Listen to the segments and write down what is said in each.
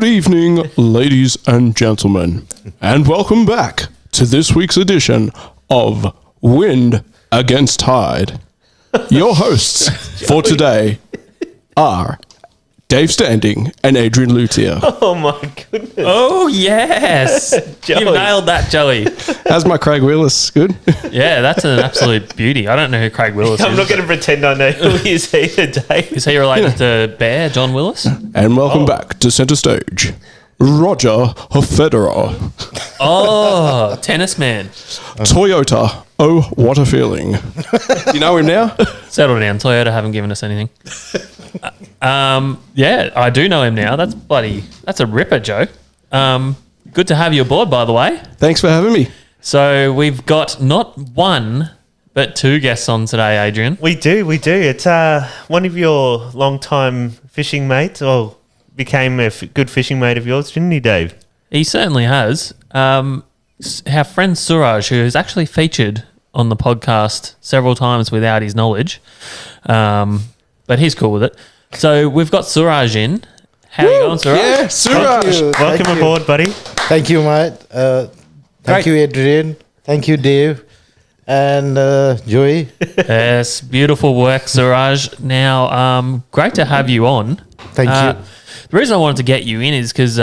Good evening, ladies and gentlemen, and welcome back to this week's edition of Wind Against Tide. Your hosts for today are Dave Standing and Adrian Luthier. Oh my goodness. Oh, yes. You nailed that, Joey. How's my Craig Willis? Good? Yeah, that's an absolute beauty. I don't know who Craig Willis is. I'm not going to pretend I know who he is either, Dave. Is he related to Bear, John Willis? And welcome back to Centre Stage, Roger Federer. Oh, tennis man. Toyota, oh, what a feeling. You know him now? Settle down. Toyota haven't given us anything. Yeah, I do know him now. That's a ripper, Joe. Good to have you aboard, by the way. Thanks for having me. So we've got not one, but two guests on today, Adrian. We do. It's one of your long-time fishing mates, or became a good fishing mate of yours, didn't he, Dave? He certainly has. Our friend Suraj, who has actually featured on the podcast several times without his knowledge, but he's cool with it. So we've got Suraj in. How are you going, Suraj? Yeah, Suraj. Welcome aboard, buddy. Thank you, mate. Thank you, Adrian. Thank you, Dave. And Joey. Yes, beautiful work, Suraj. Now, great to have you on. Thank you. The reason I wanted to get you in is because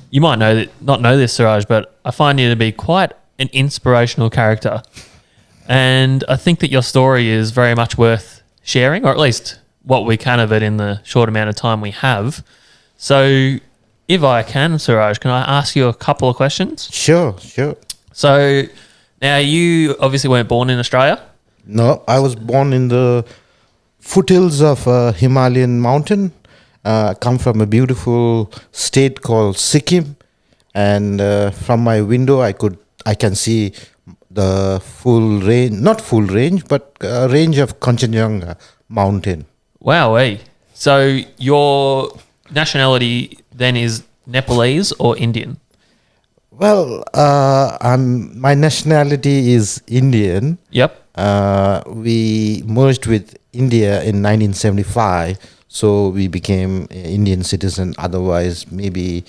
you might not know this, Suraj, but I find you to be quite an inspirational character. And I think that your story is very much worth sharing, or at least what we can of it in the short amount of time we have. So if I can, Suraj, can I ask you a couple of questions? Sure. So now you obviously weren't born in Australia. No, I was born in the foothills of a Himalayan mountain. I come from a beautiful state called Sikkim. And from my window, I can see the full range, not full range, but range of Kanchenjunga mountain. Wow, so your nationality then is Nepalese or Indian? Well, my nationality is Indian. Yep. We merged with India in 1975, so we became an Indian citizen. Otherwise, maybe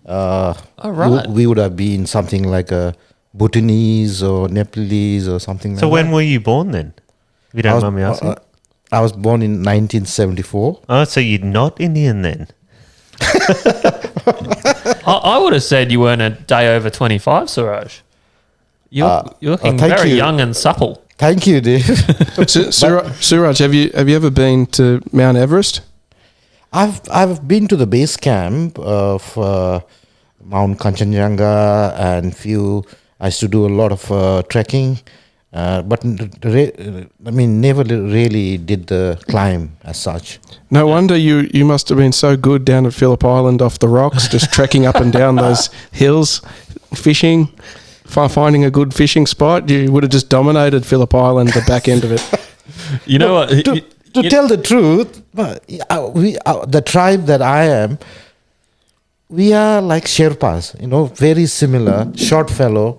we would have been something like a Bhutanese or Nepalese or something like that. So when were you born then? If you don't mind me asking. I was born in 1974. Oh, so you're not Indian then? I would have said you weren't a day over 25, Suraj. You're looking very young and supple. Thank you, Dave. Suraj, have you ever been to Mount Everest? I've been to the base camp of Mount Kanchenjunga and I used to do a lot of trekking, but never really did the climb as such. No wonder you must have been so good down at Phillip Island off the rocks, just trekking up and down those hills, fishing, finding a good fishing spot. You would have just dominated Phillip Island, the back end of it. You know what? To tell the truth, the tribe that I am, we are like Sherpas, very similar, short fellow,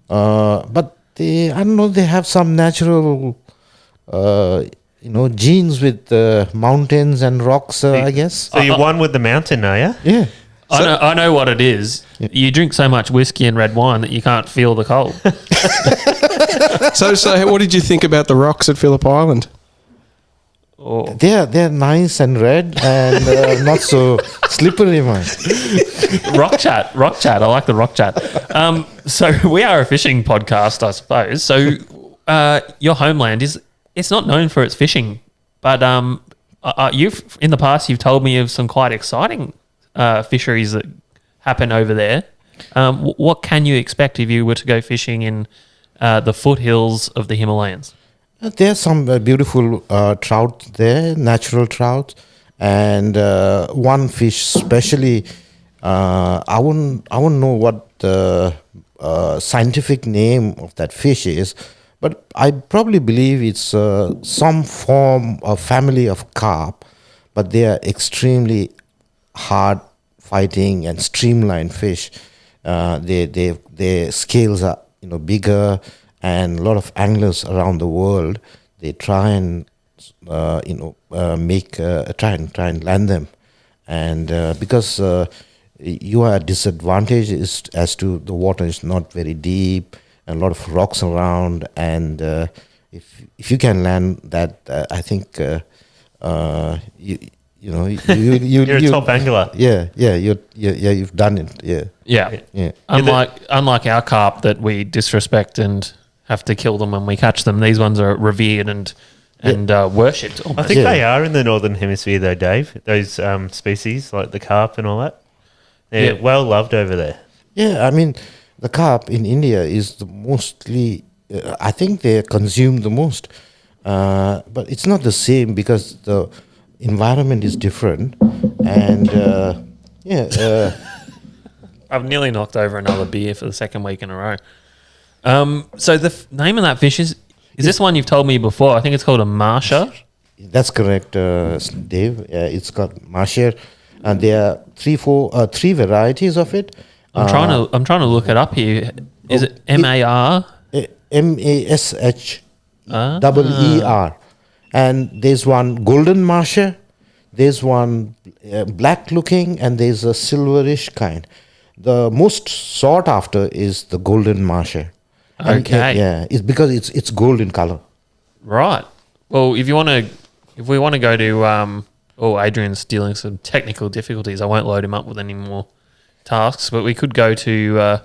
but they have some natural, genes with mountains and rocks, I guess. So you're one with the mountain, are you? Yeah. I know what it is. You drink so much whiskey and red wine that you can't feel the cold. So what did you think about the rocks at Phillip Island? Oh. They're nice and red and not so slippery, man. Rock chat. I like the rock chat. So we are a fishing podcast, I suppose. So your homeland it's not known for its fishing, but you've in the past you've told me of some quite exciting fisheries that happen over there. What can you expect if you were to go fishing in the foothills of the Himalayas? There's some beautiful trout there, natural trout, and one fish especially. I wouldn't know what the scientific name of that fish is, but I probably believe it's some form of family of carp, but they are extremely hard fighting and streamlined fish. Their scales are bigger. And a lot of anglers around the world, they try and try and land them, and because you are disadvantaged is as to the water is not very deep and a lot of rocks around, and if you can land that, I think you know You're a top angler. you've done it. Yeah. Unlike our carp that we disrespect and have to kill them when we catch them, these ones are revered and worshipped. I Almost. think Yeah. they are in the northern hemisphere, though, Dave. Those species like the carp and all that, they're Yeah. well loved over there. Yeah, I mean, the carp in India is the mostly. I think they consume the most, but it's not the same because the environment is different, and I've nearly knocked over another beer for the second week in a row. So the name of that fish is this one you've told me before? I think it's called a marsha. that's correct, Dave. It's got masher, and there are three varieties of it. I'm trying to look it up here. Is it MAR? MASH double ER, and there's one golden marsher, there's one black looking, and there's a silverish kind. The most sought after is the golden marsher. And, Okay. it's because it's gold in color. Right. Well, if we want to go to Adrian's dealing some technical difficulties. I won't load him up with any more tasks, but we could go to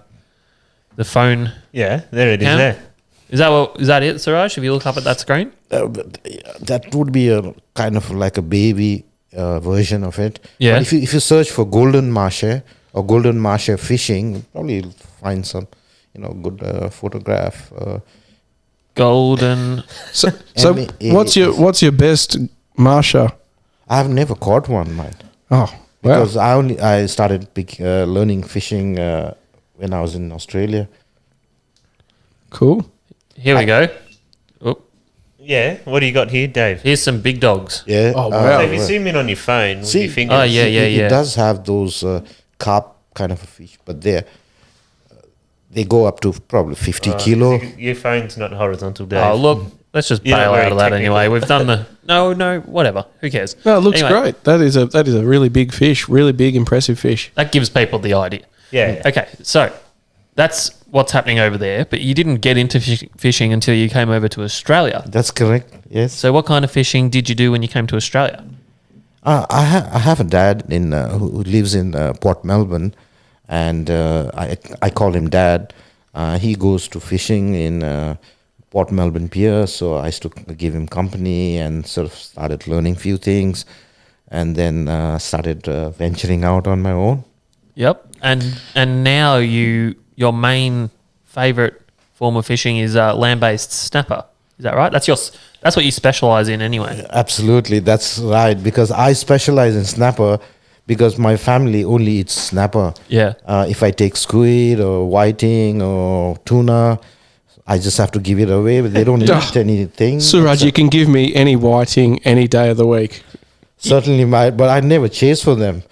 the phone. Yeah, there it is. Cam? There. Is that it, Suraj? If you look up at that screen? That would be a kind of like a baby version of it. Yeah. But if you search for golden marsher or golden marsher fishing, you'll probably find some good photograph. Golden. So M-A-S. what's your best marsha? I've never caught one, mate. Oh, wow. Because I started learning fishing when I was in Australia. Cool. Here we go. Oh, Yeah. What do you got here, Dave? here's some big dogs. Yeah. Oh, So wow. if you zoom in on your phone with your fingers, Oh, yeah. It does have those carp kind of a fish, but they go up to probably 50 kilo. Your phone's not horizontal, Dave. Oh, look. Let's just You're not bail very out of that technical. anyway. We've done the... No, whatever. Who cares? No, it looks Anyway, great. That is a really big fish, really big, impressive fish. That gives people the idea. Yeah. Okay, so that's what's happening over there, but you didn't get into fishing until you came over to Australia. That's correct. Yes. So what kind of fishing did you do when you came to Australia? I have a dad who lives in Port Melbourne, and I call him Dad. He goes to fishing in Port Melbourne Pier, so I used to give him company and sort of started learning few things, and then started venturing out on my own. Yep. And now your main favourite form of fishing is land-based snapper. Is that right? That's what you specialise in anyway. Absolutely, that's right. Because I specialize in snapper, because my family only eats snapper. Yeah. If I take squid or whiting or tuna, I just have to give it away. But they don't eat anything. Suraj, you can give me any whiting any day of the week. Certainly, but I never chase for them.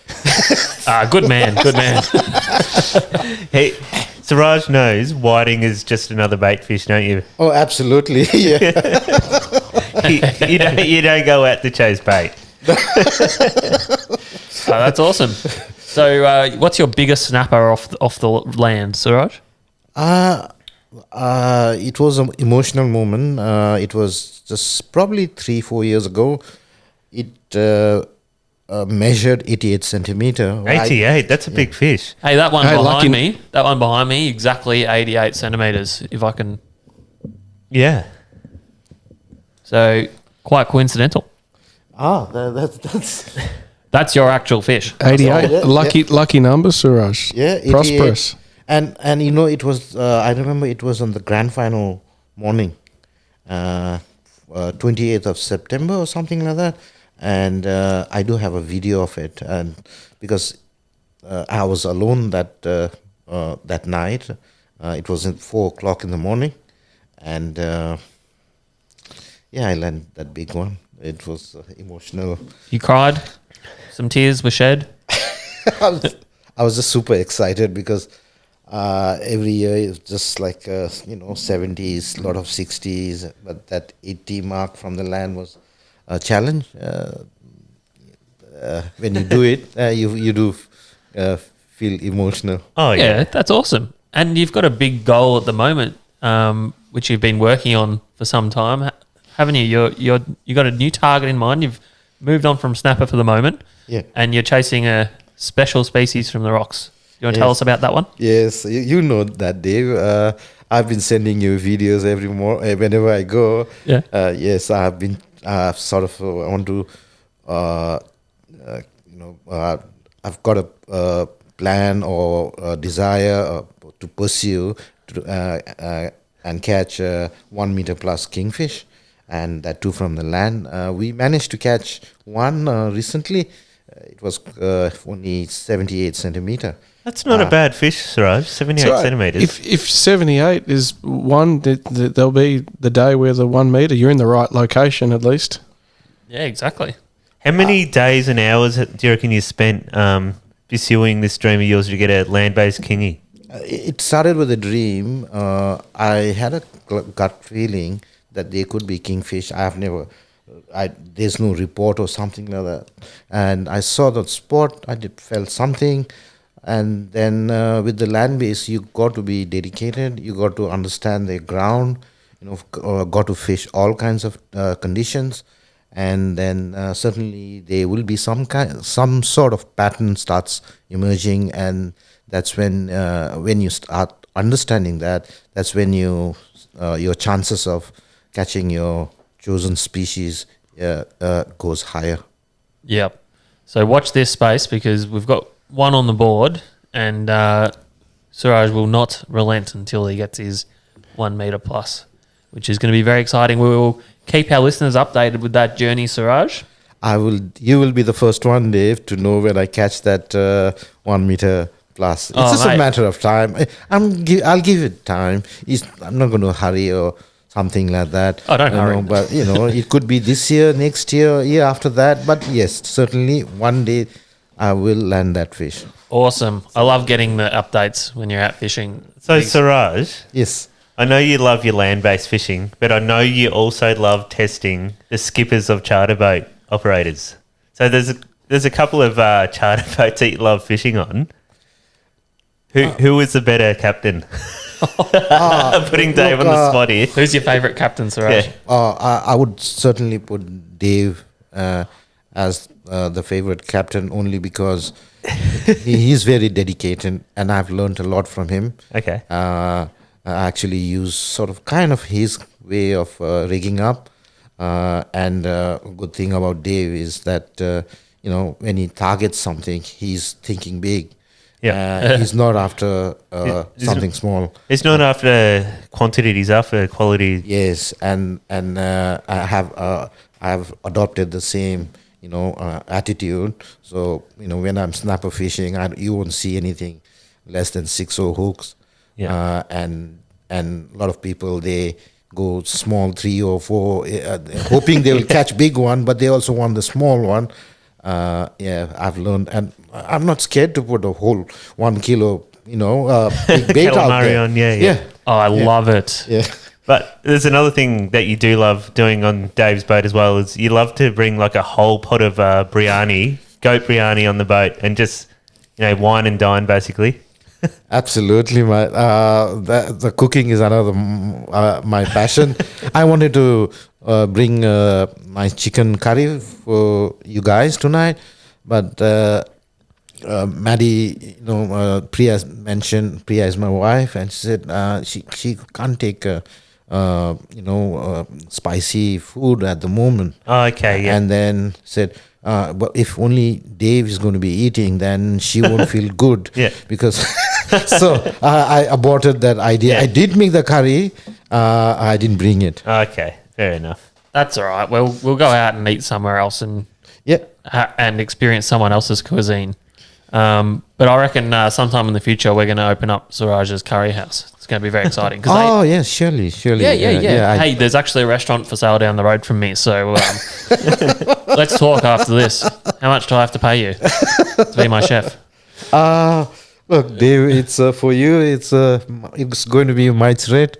Good man. Hey, Suraj knows whiting is just another bait fish, don't you? Oh, absolutely. Yeah. You don't go out to chase bait. That's awesome. So what's your biggest snapper off the land, Suraj? It was an emotional moment. It was just probably 3-4 years ago. It measured 88 centimeter. 88, that's a big fish. Hey, that one Hey, lucky- behind me, exactly 88 centimetres, if I can. Yeah. So quite coincidental. That's That's your actual fish. 88. Yeah, Lucky number, Suraj. yeah. 88. Prosperous. And it was. I remember it was on the grand final morning, 28th of September or something like that. And I do have a video of it, and because I was alone that night. It was at 4:00 in the morning, and I landed that big one. It was emotional. You cried. Some tears were shed. I was just super excited because every year it's just like 70s, a lot of 60s, but that 80 mark from the land was a challenge. When you do it, you do feel emotional. Oh, Yeah, that's awesome. And you've got a big goal at the moment, which you've been working on for some time, haven't you? You got a new target in mind. You've moved on from snapper for the moment, Yeah. and you're chasing a special species from the rocks. You want to tell us about that one? Yes, you know that, Dave. I've been sending you videos whenever I go. Yeah. Yes, I've been sort of want to, I've got a plan or a desire to pursue and catch 1 meter plus kingfish, and that too from the land. We managed to catch one recently. It was only 78 centimeter. That's not a bad fish, Suraj. 78 So centimetres. If 78 is one, there'll be the day where the 1 meter, you're in the right location at least. Yeah, exactly. How many days and hours do you reckon you spent pursuing this dream of yours to get a land-based kingy? It started with a dream. I had a gut feeling that there could be kingfish. There's no report or something like that. And I saw that spot. Felt something. And then with the land base, you got to be dedicated. You got to understand the ground. Got to fish all kinds of conditions. And then certainly there will be some sort of pattern starts emerging, and that's when you start understanding that, that's when your chances of catching your chosen species goes higher. Yep. So watch this space, because we've got one on the board, and Suraj will not relent until he gets his 1 meter plus, which is going to be very exciting. We will keep our listeners updated with that journey, Suraj. You will be the first one, Dave, to know when I catch that 1 meter plus. It's just mate. a matter of time. I'll give it time. I'm not going to hurry or something like that. Oh, don't hurry. But it could be this year, next year, year after that. But yes, certainly one day I will land that fish. Awesome. I love getting the updates when you're out fishing. So, Suraj, Yes. I know you love your land-based fishing, but I know you also love testing the skippers of charter boat operators. So there's a couple of charter boats that you love fishing on. Who is the better captain? Putting Dave on the spot here. Who's your favourite captain, Suraj? Yeah. I would certainly put Dave as the favorite captain, only because he's very dedicated, and I've learned a lot from him. Okay. I actually use kind of his way of rigging up. And good thing about Dave is that, when he targets something, he's thinking big. Yeah. He's not after something small. It's not after quantity, he's after quality. Yes, and I have adopted the same attitude. So when I'm snapper fishing, you won't see anything less than 6 hooks. Yeah. And a lot of people, they go small 3 or 4, hoping they will catch big one, but they also want the small one. I've learned, and I'm not scared to put a whole 1 kilo, big bait out Calamari there. on, yeah. Oh, I love it. Yeah. But there's another thing that you do love doing on Dave's boat as well, is you love to bring like a whole pot of biryani, goat biryani on the boat, and just, wine and dine basically. Absolutely, the cooking is another my passion. I wanted to bring my chicken curry for you guys tonight, but Maddie, Priya mentioned. Priya is my wife, and she said she can't take spicy food at the moment. Oh, okay, yeah. And then said, but if only Dave is going to be eating, then she won't feel good. Yeah. Because so I aborted that idea. Yeah. I did make the curry. I didn't bring it. Okay, fair enough. That's all right. We'll go out and eat somewhere else and experience someone else's cuisine. But I reckon sometime in the future we're going to open up Suraj's curry house. It's going to be very exciting. Yes, surely. Yeah. Hey, there's actually a restaurant for sale down the road from me. So let's talk after this. How much do I have to pay you to be my chef? Look, Dave, it's for you. It's going to be Mike's rate.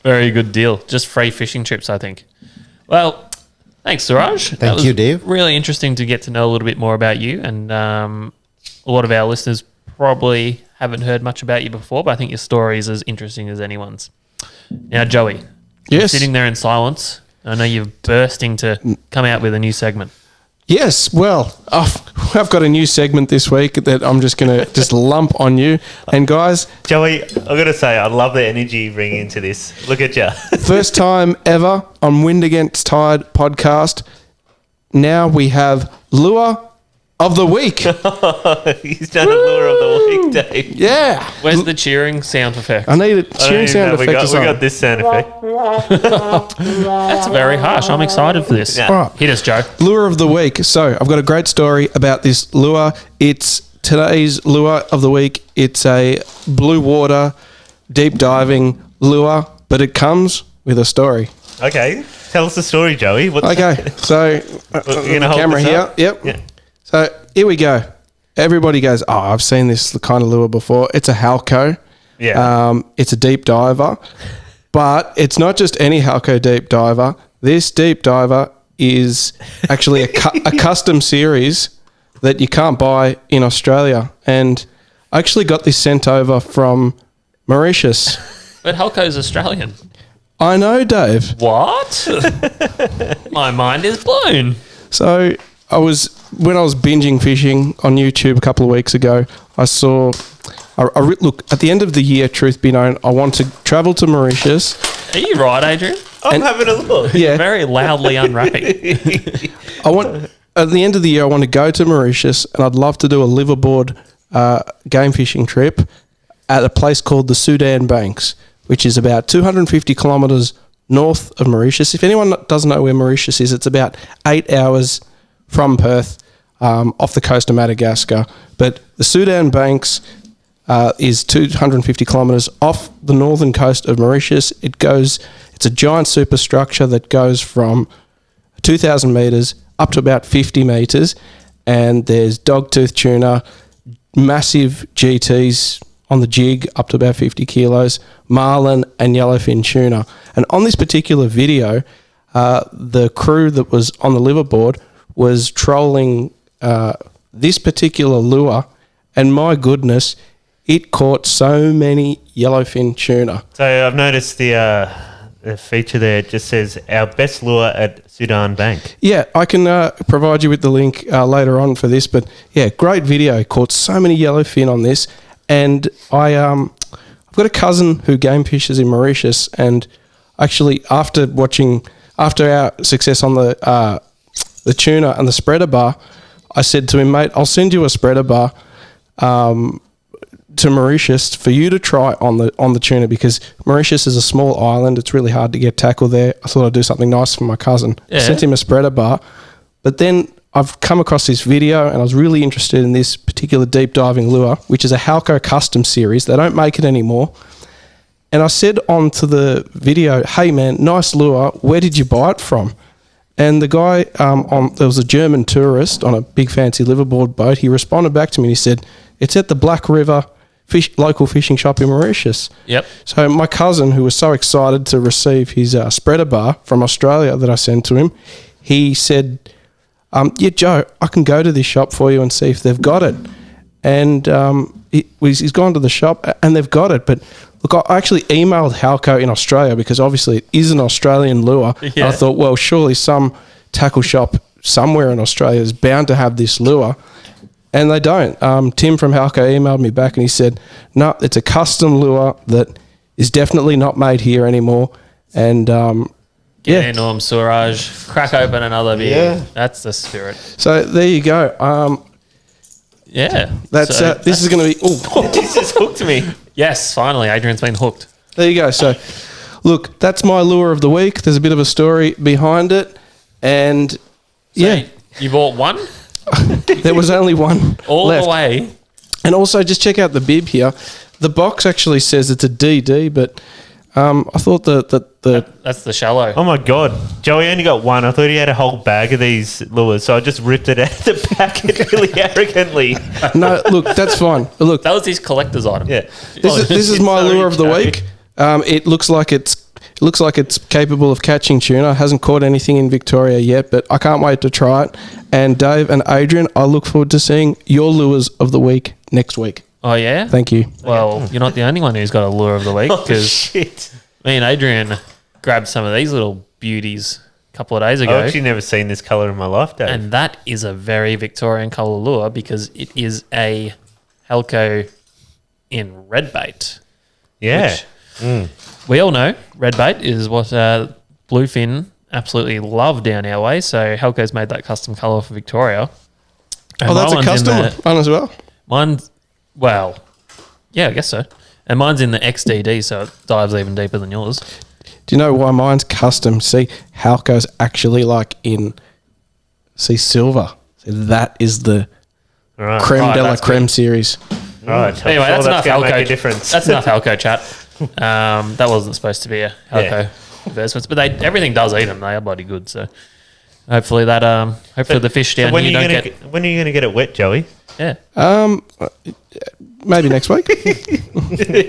Very good deal. Just free fishing trips, I think. Well, thanks, Suraj. Thank you, Dave. Really interesting to get to know a little bit more about you and a lot of our listeners probably haven't heard much about you before, but I think your story is as interesting as anyone's. Now, Joey, you're Yes. sitting there in silence. I know you're bursting to come out with a new segment. Yes, well, I've got a new segment this week that I'm just going to just lump on you. And guys, Joey, I've got to say, I love the energy you bring into this. Look at you. first time ever on Wind Against Tide podcast. Now we have Lure of the Week. He's done a lure of the week, Dave. Yeah. Where's the cheering sound effect? I need a cheering sound effect we or something. got this sound effect. That's very harsh. I'm excited for this. Yeah. All right. Hit us, Joe. Lure of the Week. So I've got a great story about this lure. It's today's Lure of the Week. It's a blue water deep diving lure, but it comes with a story. Okay, tell us the story, Joey. What's Okay, so You're gonna hold camera this here. up? Yep. Yeah. So here we go. Everybody goes, oh, I've seen this kind of lure before. It's a Halco. Yeah. It's a deep diver, but it's not just any Halco deep diver. This deep diver is actually a custom series that you can't buy in Australia. And I actually got this sent over from Mauritius. But Halco's Australian. I know, Dave. What? My mind is blown. So when I was binging fishing on YouTube a couple of weeks ago, I saw, look, at the end of the year, truth be known, I want to travel to Mauritius. Are you right, Adrian? I'm having a look. Yeah, Very loudly unwrapping. at the end of the year, I want to go to Mauritius, and I'd love to do a liverboard game fishing trip at a place called the Sudan Banks, which is about 250 kilometres north of Mauritius. If anyone doesn't know where Mauritius is, it's about 8 hours from Perth, off the coast of Madagascar. But the Sudan Banks is 250 kilometres off the northern coast of Mauritius. It's a giant superstructure that goes from 2,000 metres up to about 50 metres, and there's dogtooth tuna, massive GTs on the jig up to about 50 kilos, marlin and yellowfin tuna. And on this particular video, the crew that was on the liverboard was trolling this particular lure, and my goodness, it caught so many yellowfin tuna. So I've noticed the feature there. It just says our best lure at Sudan Bank. Yeah, I can provide you with the link later on for this, but yeah, great video. Caught so many yellowfin on this, and I've got a cousin who game fishes in Mauritius, and actually after our success on the tuna and the spreader bar, I said to him, mate, I'll send you a spreader bar to Mauritius for you to try on the tuna, because Mauritius is a small island. It's really hard to get tackle there. I thought I'd do something nice for my cousin. Yeah. I sent him a spreader bar, but then I've come across this video and I was really interested in this particular deep diving lure, which is a Halco custom series. They don't make it anymore. And I said onto the video, hey man, nice lure. Where did you buy it from? And the guy, there was a German tourist on a big fancy liverboard boat. He responded back to me and he said, it's at the Black River local fishing shop in Mauritius. Yep. So my cousin, who was so excited to receive his spreader bar from Australia that I sent to him, he said, yeah, Joe, I can go to this shop for you and see if they've got it. And he's gone to the shop and they've got it. But look, I actually emailed Halco in Australia because obviously it is an Australian lure. Yeah. And I thought, well, surely some tackle shop somewhere in Australia is bound to have this lure. And they don't. Tim from Halco emailed me back and he said, no, it's a custom lure that is definitely not made here anymore. And Get into them, Suraj. Crack open another beer. Yeah. That's the spirit. so there you go. Yeah. That's So this is going to be. Oh, This just hooked me. Yes, finally, Adrian's been hooked. there you go. So, look, that's my lure of the week. There's a bit of a story behind it, and So yeah, You bought one there was only one all left. the way. And also, just check out the bib here. The box actually says it's a DD, but I thought That's the shallow. Oh my God. Joey only got one. I thought he had a whole bag of these lures, so I just ripped it out of the packet really arrogantly. no, look, that's fine. Look, That was his collector's item. Yeah. this is my Sorry, lure of the Joey. week. It looks like it's It looks like it's capable of catching tuna. Hasn't caught anything in Victoria yet, but I can't wait to try it. And Dave and Adrian, I look forward to seeing your lures of the week next week. Oh, yeah? Thank you. Well, you're not the only one who's got a lure of the week Oh, because shit. me and Adrian grabbed some of these little beauties a couple of days ago. I've actually never seen this colour in my life, Dave. And that is a very Victorian colour lure because it is a Halco in red bait. yeah. We all know red bait is what Bluefin absolutely love down our way. So Halco's made that custom colour for Victoria. And Oh, that's my a one's in custom one as well? Mine's, well, yeah, I guess so. And mine's in the XDD, so it dives even deeper than yours. Do you know why mine's custom? See, Halco's actually like in, silver. So that is the Right. creme Right, de la that's creme series. Right. I'm Anyway, sure that's enough gonna Halco. make a difference. That's enough Halco chat. That wasn't supposed to be a Halco advertisements, but everything does eat them. They are bloody good. So hopefully that hopefully the fish down when here are you don't gonna get when are you going to get it wet, Joey? yeah. Maybe next week.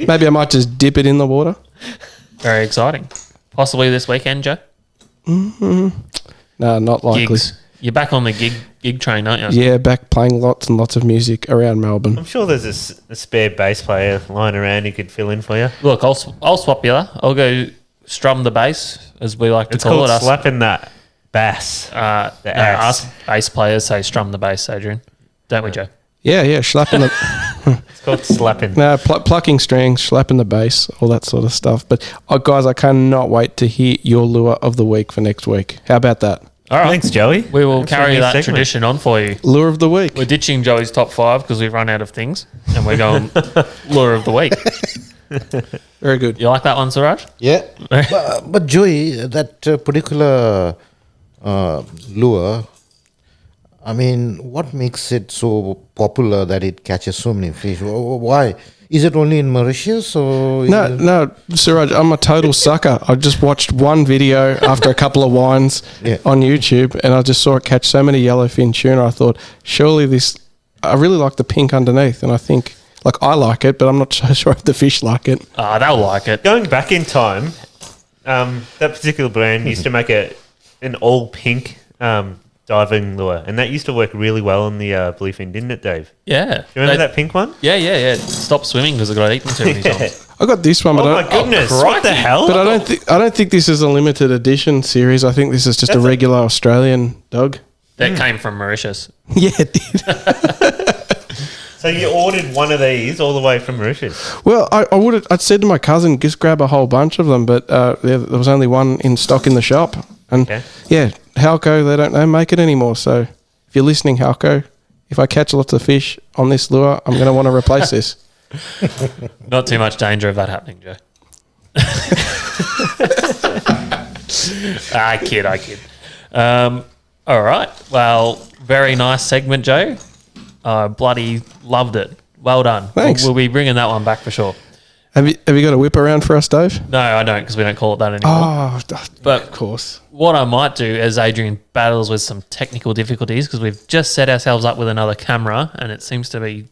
Maybe I might just dip it in the water. Very exciting. Possibly this weekend, Joe. No, not likely. Gigs. You're back on the gig train, aren't you? Yeah, back playing lots and lots of music around Melbourne. I'm sure there's a spare bass player lying around who could fill in for you. Look, I'll swap you. I'll go strum the bass, as we like to It's call called it. Us, slapping that bass. no, ass. us bass players say strum the bass, Adrian. Don't we, Joe? Yeah, slapping the It's called slapping. plucking strings, slapping the bass, all that sort of stuff. But guys, I cannot wait to hear your lure of the week for next week. How about that? All right. Thanks, Joey. We will That's a carry new that segment. tradition on for you. Lure of the week. We're ditching Joey's top 5 because we've run out of things, and we're going lure of the week. Very good. You like that one, Suraj? Yeah. but Joey, that particular lure, I mean, what makes it so popular that it catches so many fish? Why? Is it only in Mauritius or? No, Suraj, I'm a total sucker. I just watched one video after a couple of wines on YouTube, and I just saw it catch so many yellowfin tuna. I thought, surely this. I really like the pink underneath, and I think, I like it, but I'm not so sure if the fish like it. They'll like it. Going back in time, that particular brand used to make an all pink diving lure, and that used to work really well on the Bluefin, didn't it, Dave? Yeah. Do you remember that pink one? Yeah. Stop swimming because I got eaten too many times. I got this one, but Oh I my don't. goodness! What the hell? But I don't think this is a limited edition series. I think this is just a regular Australian dog. That came from Mauritius. Yeah, it did. So you ordered one of these all the way from Mauritius? Well, I'd said to my cousin, just grab a whole bunch of them, but there was only one in stock in the shop. And yeah, Halco, they don't make it anymore. So if you're listening, Halco, if I catch lots of fish on this lure, I'm going to want to replace this. Not too much danger of that happening, Joe. I kid. All right. Well, very nice segment, Joe. Bloody loved it. Well done. Thanks. We'll be bringing that one back for sure. Have you got a whip around for us, Dave? No, I don't because we don't call it that anymore. Oh, But of course. what I might do as Adrian battles with some technical difficulties because we've just set ourselves up with another camera and it seems to be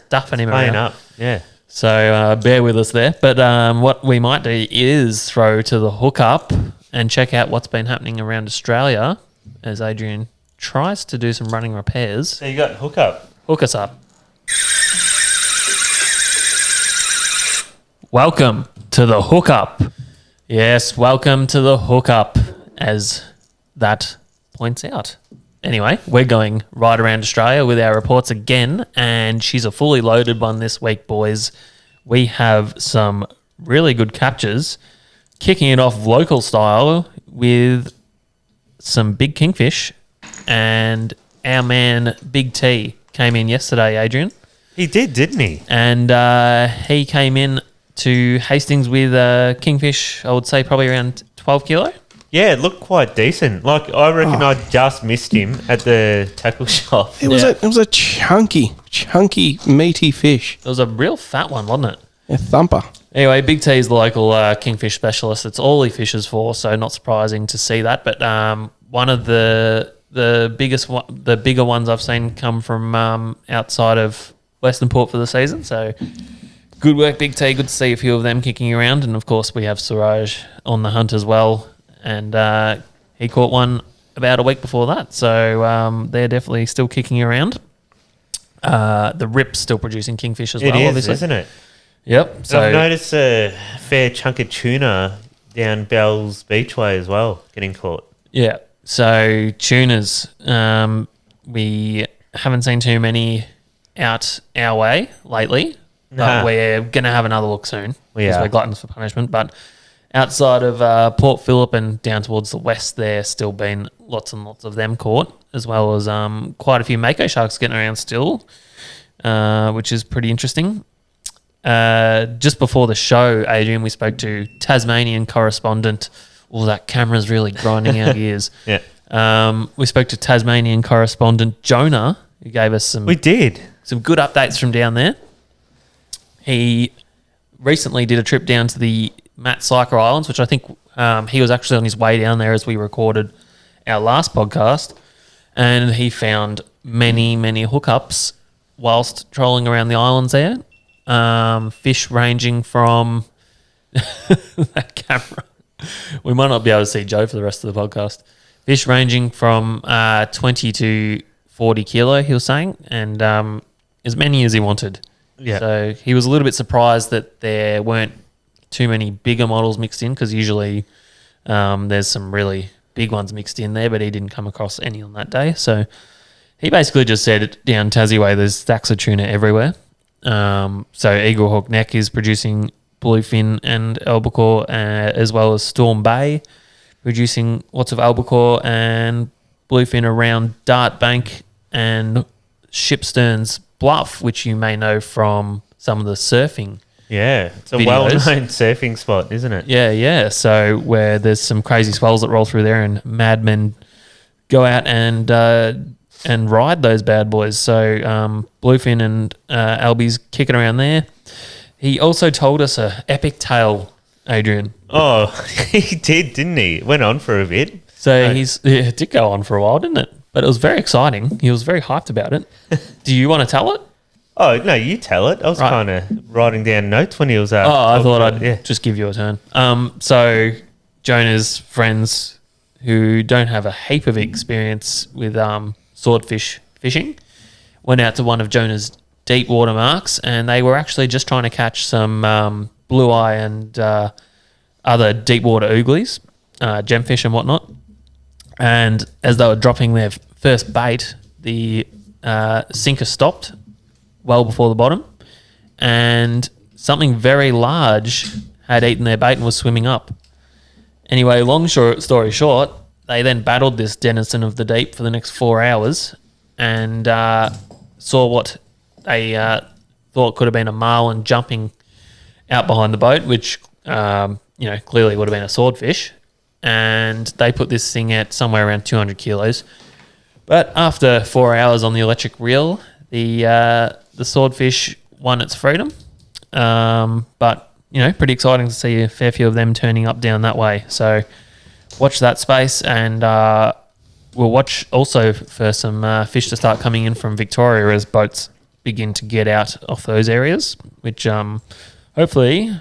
stuffing him Playing around. up. Yeah. So bear with us there. But what we might do is throw to the hookup and check out what's been happening around Australia as Adrian tries to do some running repairs. So you got hookup. Hook us up. Welcome to the hookup. Yes, welcome to the hookup, as that points out. Anyway, we're going right around Australia with our reports again, and she's a fully loaded one this week, boys. We have some really good captures, kicking it off local style with some big kingfish, and our man Big T came in yesterday, Adrian. He did, didn't he? And he came in to Hastings with kingfish, I would say probably around 12 kilo. Yeah, it looked quite decent. Like, I reckon I just missed him at the tackle shop. It was a chunky, meaty fish. It was a real fat one, wasn't it? A thumper. Anyway, Big T is the local kingfish specialist. It's all he fishes for, so not surprising to see that. But one of the bigger ones I've seen come from outside of Western Port for the season. So Good work, Big T. Good to see a few of them kicking around. And, of course, we have Suraj on the hunt as well. And he caught one about a week before that. So they're definitely still kicking around. The Rip's still producing kingfish as well, obviously. Isn't it? Yep. So I've noticed a fair chunk of tuna down Bell's Beachway as well getting caught. Yeah. So tunas, we haven't seen too many out our way lately. But we're going to have another look soon because we're gluttons for punishment. But outside of Port Phillip and down towards the west, there's still been lots and lots of them caught, as well as quite a few mako sharks getting around still, which is pretty interesting. Just before the show, Adrian, we spoke to Tasmanian correspondent. Oh, that camera's really grinding our gears. Yeah. We spoke to Tasmanian correspondent Jonah, who gave us some good updates from down there. He recently did a trip down to the Matt Syker Islands, which I think he was actually on his way down there as we recorded our last podcast, and he found many, many hookups whilst trolling around the islands there. Fish ranging from that camera. We might not be able to see Joe for the rest of the podcast. Fish ranging from 20 to 40 kilo, he was saying, and as many as he wanted. Yeah. So he was a little bit surprised that there weren't too many bigger models mixed in, because usually there's some really big ones mixed in there, but he didn't come across any on that day. So he basically just said down Tassie way there's stacks of tuna everywhere. So Eaglehawk Neck is producing bluefin and albacore, as well as Storm Bay producing lots of albacore and bluefin around Dart Bank and Shipstern's Bluff, which you may know from some of the surfing. Yeah, it's a videos. well-known surfing spot, isn't it? Yeah. So where there's some crazy swells that roll through there, and madmen go out and ride those bad boys. So bluefin and albies kicking around there. He also told us a epic tale, Adrian. Oh, he did, didn't he? It went on for a bit. So it did go on for a while, didn't it? But it was very exciting. He was very hyped about it. Do you want to tell it? Oh, no, you tell it. I was kind of writing down notes when he was out. I thought I'd just give you a turn. So Jonah's friends who don't have a heap of experience with swordfish fishing went out to one of Jonah's deep water marks, and they were actually just trying to catch some blue eye and other deep water ooglies, gemfish and whatnot. And as they were dropping their first bait, the sinker stopped well before the bottom, and something very large had eaten their bait and was swimming up. Anyway, long story short, they then battled this denizen of the deep for the next 4 hours and saw what they thought could have been a marlin jumping out behind the boat, which clearly would have been a swordfish. And they put this thing at somewhere around 200 kilos. But after 4 hours on the electric reel, the swordfish won its freedom. But, pretty exciting to see a fair few of them turning up down that way. So watch that space, and we'll watch also for some fish to start coming in from Victoria as boats begin to get out off those areas, which hopefully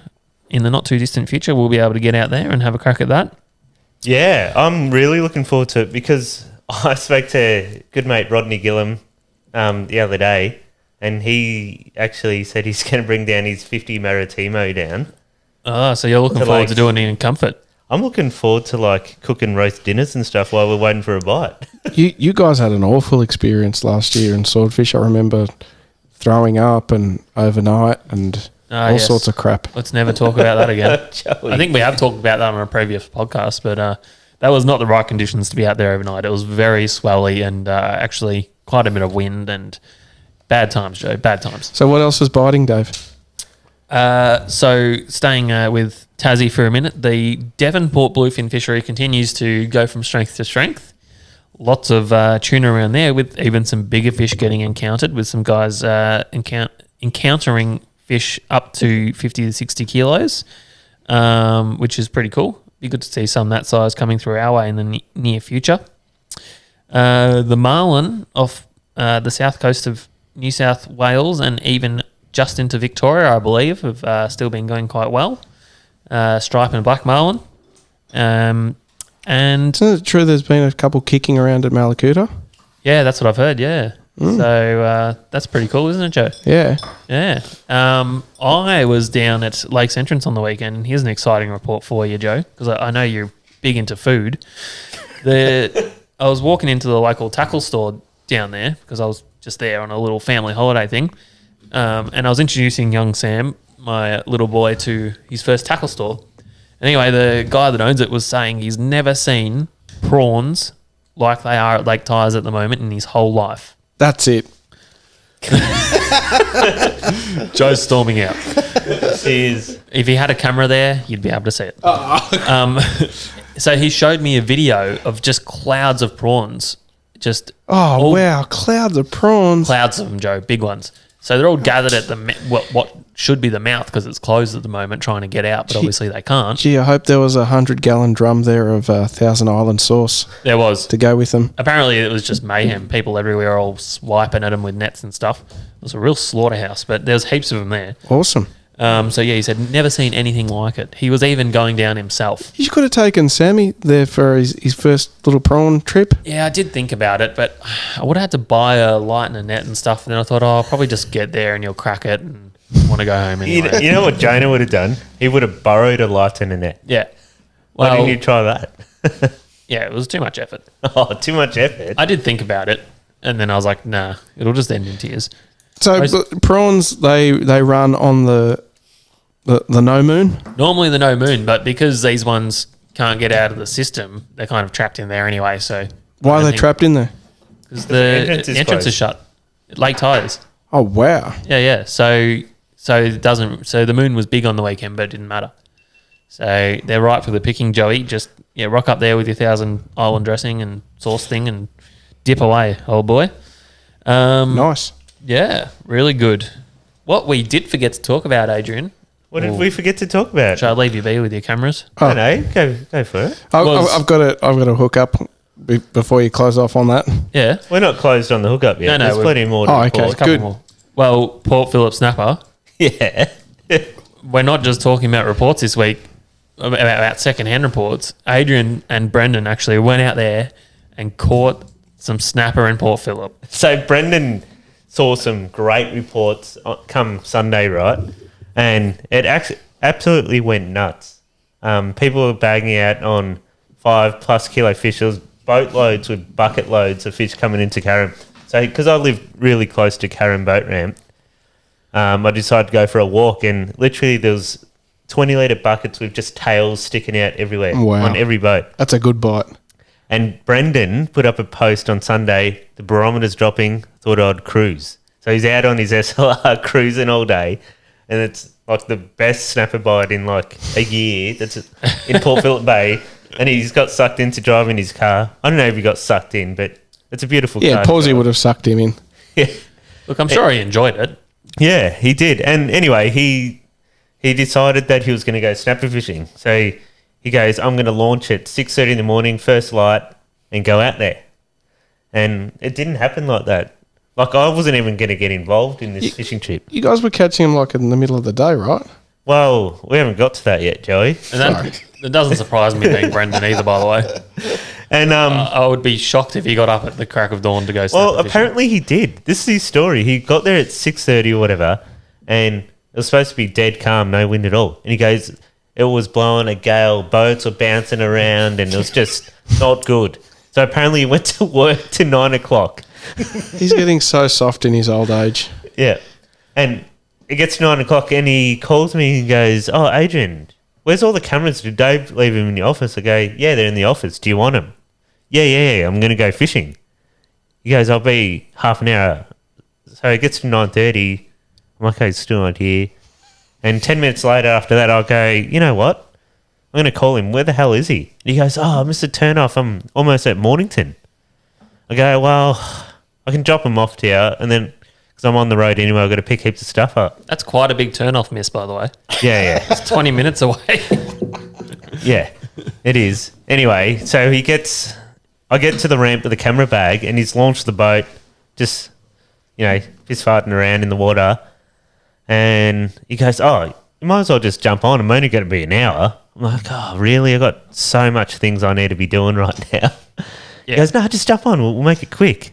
in the not too distant future we'll be able to get out there and have a crack at that. Yeah, I'm really looking forward to it, because I spoke to good mate Rodney Gillum the other day, and he actually said he's going to bring down his 50 Maritimo down. Oh, so you're looking forward to doing it in comfort. I'm looking forward to cooking roast dinners and stuff while we're waiting for a bite. You guys had an awful experience last year in swordfish. I remember throwing up and overnight and all sorts of crap. Let's never talk about that again. I think we have talked about that on a previous podcast, but that was not the right conditions to be out there overnight. It was very swelly and actually quite a bit of wind and bad times, Joe, bad times. So what else is biting, Dave? So staying with Tassie for a minute, the Devonport Bluefin Fishery continues to go from strength to strength. Lots of tuna around there, with even some bigger fish getting encountered, with some guys encountering fish up to 50 to 60 kilos, which is pretty cool. Be good to see some that size coming through our way in the near future. The marlin off the south coast of New South Wales and even just into Victoria, I believe, have still been going quite well. Stripe and black marlin. And Isn't it true there's been a couple kicking around at Malakuta? yeah, that's what I've heard, yeah. So that's pretty cool, isn't it, Joe? Yeah. Yeah. I was down at Lakes Entrance on the weekend, and here's an exciting report for you, Joe, because I know you're big into food. I was walking into the local tackle store down there because I was just there on a little family holiday thing, and I was introducing young Sam, my little boy, to his first tackle store. Anyway, the guy that owns it was saying he's never seen prawns like they are at Lake Tyers at the moment in his whole life. That's it. Joe's storming out. Cheers. If he had a camera there, you'd be able to see it. So he showed me a video of just clouds of prawns. Just Oh, wow. Clouds of prawns. clouds of them, Joe, big ones. So they're all gathered at what should be the mouth because it's closed at the moment, trying to get out, but obviously they can't. Gee, I hope there was a 100-gallon drum there of Thousand Island sauce There was. to go with them. Apparently it was just mayhem. People everywhere all swiping at them with nets and stuff. It was a real slaughterhouse, but there's heaps of them there. Awesome. So yeah, he said never seen anything like it. He was even going down himself. You could have taken Sammy there for his first little prawn trip. Yeah, I did think about it, but I would have had to buy a light and a net and stuff. And then I thought, I'll probably just get there and you'll crack it and want to go home anyway. You know what Jonah would have done? He would have borrowed a light and a net. Yeah. Why Well, didn't you try that? yeah, it was too much effort. Oh, too much effort. I did think about it, and then I was like, nah, it'll just end in tears. So but prawns, they run on the no moon. Normally the no moon, but because these ones can't get out of the system, they're kind of trapped in there anyway. So Why are they trapped in there? Because the entrance is shut. Lake Tyers. Oh, wow. Yeah. So it doesn't. So the moon was big on the weekend, but it didn't matter. So they're ripe for the picking, Joey. Just rock up there with your Thousand Island dressing and sauce thing and dip away, old boy. Nice. Yeah, really good. What we did forget to talk about, Adrian. What did we forget to talk about? Shall I leave you be with your cameras? I don't know. Go for it. I've got to hook up before you close off on that. Yeah. We're not closed on the hookup yet. No, There's plenty more to okay. report. Good. More. Well, Port Phillip Snapper. Yeah. We're not just talking about reports this week, about second-hand reports. Adrian and Brendan actually went out there and caught some snapper in Port Phillip. So Brendan saw some great reports come Sunday, right? And it actually absolutely went nuts. People were bagging out on 5+ kilo fish. There was boatloads with bucket loads of fish coming into Carrum. So because I live really close to Carrum boat ramp, I decided to go for a walk, and literally there was 20-litre buckets with just tails sticking out everywhere on every boat. That's a good bite. And Brendan put up a post on Sunday, the barometer's dropping, thought I'd cruise. So he's out on his SLR cruising all day, and it's like the best snapper bite in like a year. That's in Port Phillip Bay, and he's got sucked into driving his car. I don't know if he got sucked in, but it's a beautiful car. Yeah, Pawsey would have sucked him in. Yeah. Look, I'm sure he enjoyed it. Yeah, he did. And anyway, he decided that he was going to go snapper fishing. So he goes, I'm going to launch at 6:30 in the morning, first light, and go out there. And it didn't happen like that. Like, I wasn't even going to get involved in this fishing trip. You guys were catching him like in the middle of the day, right? Well, we haven't got to that yet, Joey. And that doesn't surprise me being Brendan either, by the way. And I would be shocked if he got up at the crack of dawn to go snapper fishing. apparently he did. This is his story. He got there at 6:30 or whatever, and it was supposed to be dead calm, no wind at all. And he goes, it was blowing a gale, boats were bouncing around, and it was just not good. So apparently he went to work to 9 o'clock. He's getting so soft in his old age. Yeah. And it gets to 9 o'clock, and he calls me and goes, oh, Adrian, where's all the cameras? Did Dave leave them in the office? I go, yeah, they're in the office. Do you want them? Yeah, I'm going to go fishing. He goes, I'll be half an hour. So it gets to 9:30. I'm like, okay, it's still not here. And 10 minutes later after that, I'll go, you know what? I'm going to call him. Where the hell is he? And he goes, oh, Mr. Turnoff, I'm almost at Mornington. I go, well, I can drop him off to you. And then, because I'm on the road anyway, I've got to pick heaps of stuff up. That's quite a big turn-off miss, by the way. Yeah. It's 20 minutes away. Yeah, it is. Anyway, so I get to the ramp with the camera bag, and he's launched the boat, just, piss farting around in the water. And he goes, "Oh, you might as well just jump on. I'm only going to be an hour." I'm like, "Oh, really? I've got so much things I need to be doing right now." He goes, "No, just jump on. We'll make it quick."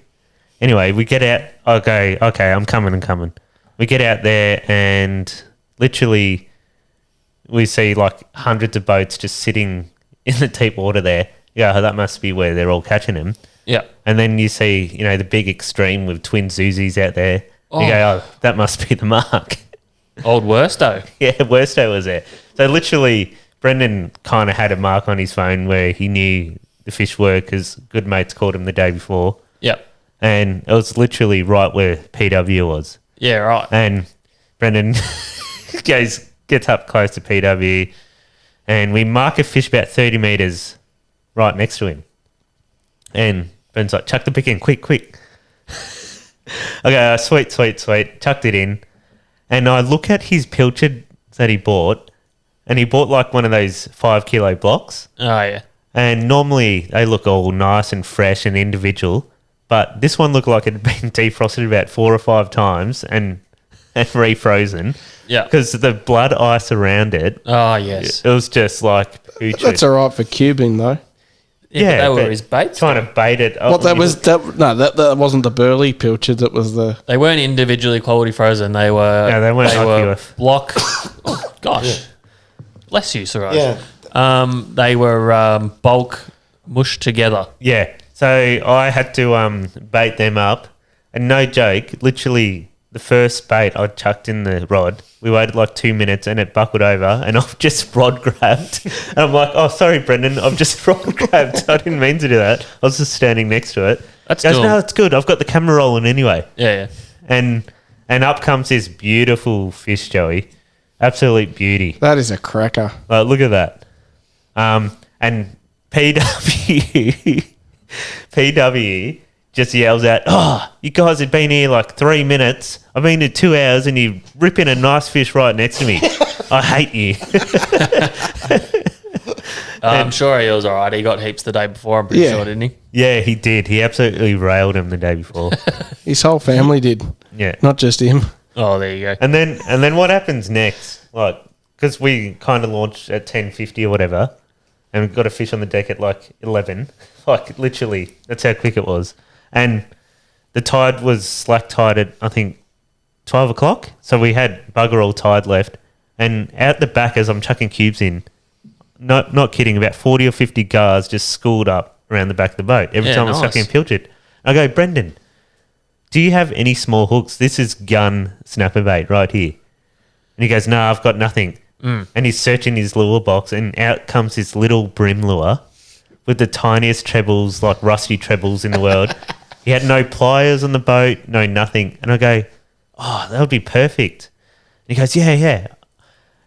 Anyway, we get out. I go, "Okay, I'm coming. We get out there and literally we see like hundreds of boats just sitting in the deep water there. Yeah, that must be where they're all catching them. Yeah. And then you see, the big extreme with twin Zuzis out there. You go, "Oh, that must be the mark." Old Worsto. Yeah, Worsto was there. So literally, Brendan kind of had a mark on his phone where he knew the fish were because good mates caught him the day before. Yeah. And it was literally right where PW was. Yeah, right. And Brendan gets up close to PW and we mark a fish about 30 metres right next to him. And Brendan's like, "Chuck the pick in, quick. Okay, sweet. Chucked it in. And I look at his pilchard that he bought, and he bought like one of those 5 kilo blocks. Oh, yeah. And normally they look all nice and fresh and individual, but this one looked like it had been defrosted about 4 or 5 times and refrozen. Yeah. Because the blood ice around it, Oh, yes. it was just like putrid. That's all right for cubing, though. Yeah, but they were but his baits. trying to bait it. What that was? That wasn't the burley pilchard. That was the. They weren't individually quality frozen. They were. No, they weren't were IQF. block. Oh, gosh, bless you, Suraj. Yeah. They were bulk mushed together. Yeah. So I had to bait them up, and no joke, literally the first bait I chucked in the rod, we waited like 2 minutes and it buckled over and I've just rod grabbed. And I'm like, "Oh, sorry, Brendan, I've just rod grabbed. I didn't mean to do that. I was just standing next to it." That's He goes, cool. "No, it's good. I've got the camera rolling anyway." Yeah. And up comes this beautiful fish, Joey. Absolute beauty. That is a cracker. Like, look at that. And PW just yells out, "Oh, you guys have been here like 3 minutes. I've been here 2 hours and you're ripping a nice fish right next to me. I hate you." I'm sure he was all right. He got heaps the day before, I'm pretty Yeah. sure, didn't he? Yeah, he did. He absolutely railed him the day before. His whole family did, Yeah. not just him. Oh, there you go. And then what happens next? Like, because we kind of launched at 10:50 or whatever, and we got a fish on the deck at like 11. Like, literally, that's how quick it was. And the tide was slack tide at, I think, 12 o'clock. So we had bugger all tide left. And out the back, as I'm chucking cubes in, not kidding, about 40 or 50 gars just schooled up around the back of the boat every Yeah, time I was nice. chucking pilchard. I go, "Brendan, do you have any small hooks? This is gun snapper bait right here." And he goes, "No, I've got nothing." And he's searching his lure box, and out comes this little brim lure with the tiniest trebles, like rusty trebles in the world. He had no pliers on the boat, no nothing. And I go, "Oh, that would be perfect." And he goes, "Yeah."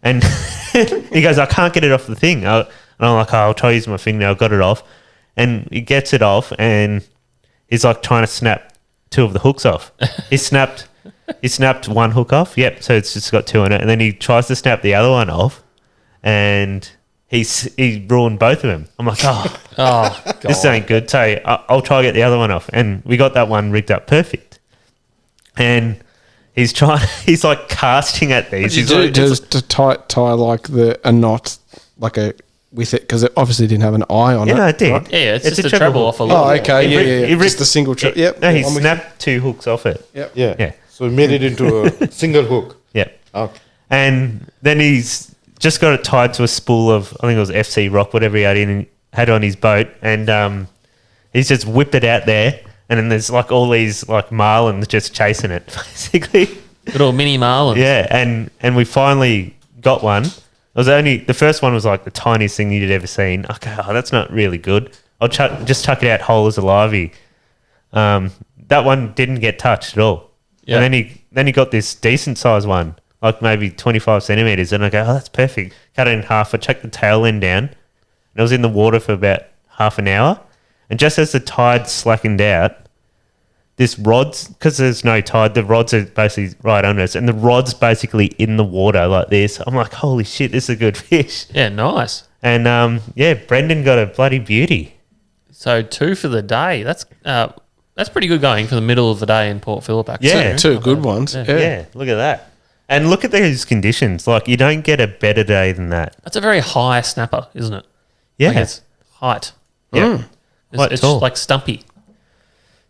And he goes, "I can't get it off the thing." And I'm like, "Oh, I'll try using my fingernail." I got it off. And he gets it off, and he's like trying to snap 2 of the hooks off. He snapped one hook off. Yep, so it's just got 2 on it. And then he tries to snap the other one off, and he ruined both of them. I'm like, "Oh, Oh, God. this ain't good." So I'll try to get the other one off. And we got that one rigged up perfect. And he's like casting at these. You He's do like, just to tie like a knot, like a with it, because it obviously didn't have an eye on yeah, it. no, it did. right? Yeah, it's just a treble treble hook. off a lure. Oh, okay, He yeah, ripped- yeah. he ripped- Just a single trip. Yep. No, he I'm with snapped 2 hooks off it. Yep. Yeah. Yeah. So we made it into a single hook. Yep. Okay. And then he's just got it tied to a spool of, I think it was FC rock, whatever he had on his boat, and he's just whipped it out there, and then there's like all these like marlins just chasing it, basically. Little mini marlins. Yeah, and we finally got one. It was only the first one was like the tiniest thing you'd ever seen. Okay, that's not really good. I'll just chuck it out whole as a livey. That one didn't get touched at all. Yeah. And then he got this decent size one, like maybe 25 centimeters, and I go, "Oh, that's perfect." Cut it in half. I chucked the tail end down, and it was in the water for about half an hour. And just as the tide slackened out, this rod's, because there's no tide, the rods are basically right under us, and the rod's basically in the water like this. I'm like, "Holy shit, this is a good fish." Yeah, nice. And Brendan got a bloody beauty. So 2 for the day. That's pretty good going for the middle of the day in Port Phillip, actually. Yeah. 2 good ones. Yeah. Yeah, look at that. And look at those conditions. Like, you don't get a better day than that. That's a very high snapper, isn't it? Yeah. Like it's height. Yeah. Quite It's tall. like stumpy.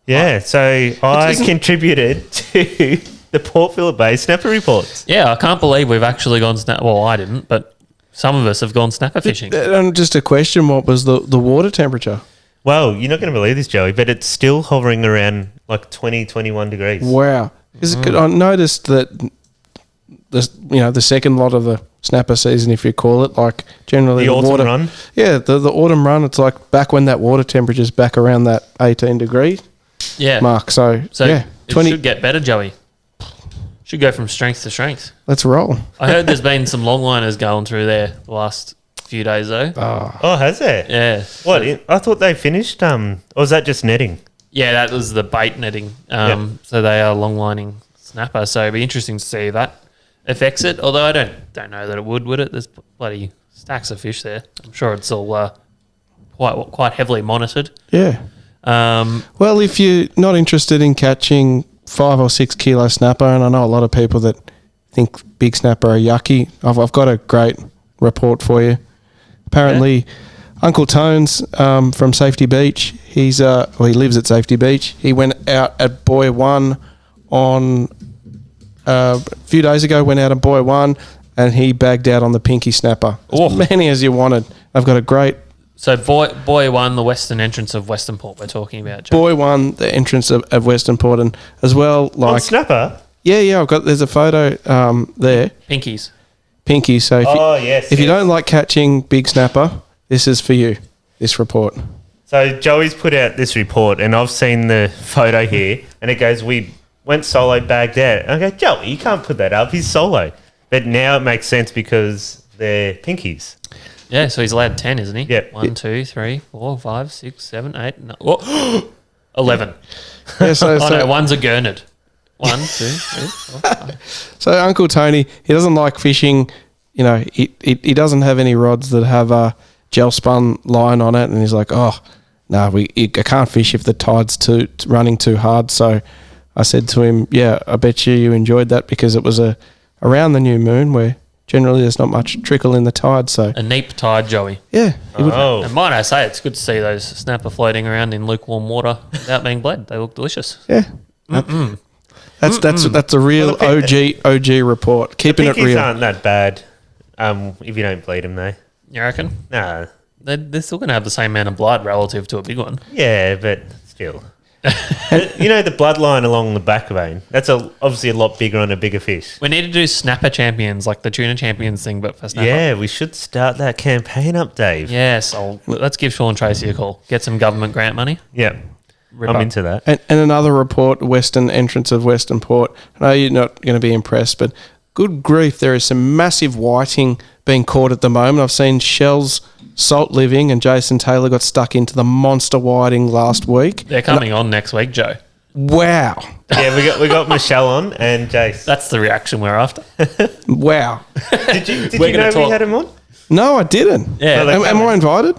Yeah. So I contributed to the Port Phillip Bay snapper reports. Yeah, I can't believe we've actually gone snapper. Well, I didn't, but some of us have gone snapper fishing. And just a question, what was the water temperature? Well, you're not going to believe this, Joey, but it's still hovering around like 20, 21 degrees. Wow. I noticed that the second lot of the snapper season, if you call it, like generally The autumn water run? Yeah, the autumn run, it's like back when that water temperature's back around that 18 degree Yeah. mark. So yeah, it should get better, Joey. Should go from strength to strength. let's roll. I heard there's been some longliners going through there the last few days, though. Oh, has there? Yeah. What? I thought they finished. Or was that just netting? Yeah, that was the bait netting. Yep. So they are long-lining snapper. So it'd be interesting to see if that affects it. Although I don't know that it would it? There's bloody stacks of fish there. I'm sure it's all quite heavily monitored. Yeah. Well, if you're not interested in catching 5 or 6 kilo snapper, and I know a lot of people that think big snapper are yucky, I've got a great report for you. Apparently, Uncle Tones from Safety Beach, he lives at Safety Beach. He went out at Buoy 1 on a few days ago, went out at Buoy 1, and he bagged out on the pinky snapper. As many as you wanted. I've got a great... So Buoy 1, the western entrance of Western Port we're talking about, Joe. Buoy 1, the entrance of Western Port, and as well, On snapper? Yeah, there's a photo there. Pinkies. Pinky, so if you don't like catching big snapper, this is for you, this report. So Joey's put out this report, and I've seen the photo here, and it goes, we went solo, bagged out. And I go, Joey, you can't put that up. He's solo. But now it makes sense because they're pinkies. Yeah, so he's allowed 10, isn't he? Yep. 1, 2, 3, 4, 5, 6, 7, 8, 9, 11. Yeah, so, Oh, no, one's a gurnard. 1, 2, 3, 4, 5. So Uncle Tony, he doesn't like fishing. He doesn't have any rods that have a gel spun line on it, and he's like, I can't fish if the tide's running too hard. So I said to him, yeah, I bet you enjoyed that because it was around the new moon where generally there's not much trickle in the tide. So A neap tide, Joey. yeah, Oh. And might I say, it's good to see those snapper floating around in lukewarm water without being bled. They look delicious. yeah. That's a real OG report. Keeping it Pinkies real. aren't that bad if you don't bleed them, though. You reckon? No. They're still going to have the same amount of blood relative to a big one. Yeah, but still. The bloodline along the back vein, that's obviously a lot bigger on a bigger fish. We need to do snapper champions, like the tuna champions thing, but for snapper. Yeah, we should start that campaign up, Dave. Yes, let's give Sean Tracy a call. Get some government grant money. Yeah. Rip I'm up. into that. And another report, western entrance of Western Port. I know you're not going to be impressed, but good grief, there is some massive whiting being caught at the moment. I've seen Shell's Salt Living and Jason Taylor got stuck into the monster whiting last week. They're coming on next week, Joe. Wow. Yeah, we got Michelle on and Jace. That's the reaction we're after. Wow. Did you We're know gonna we talk- had him on? No, I didn't. Yeah. Am I invited?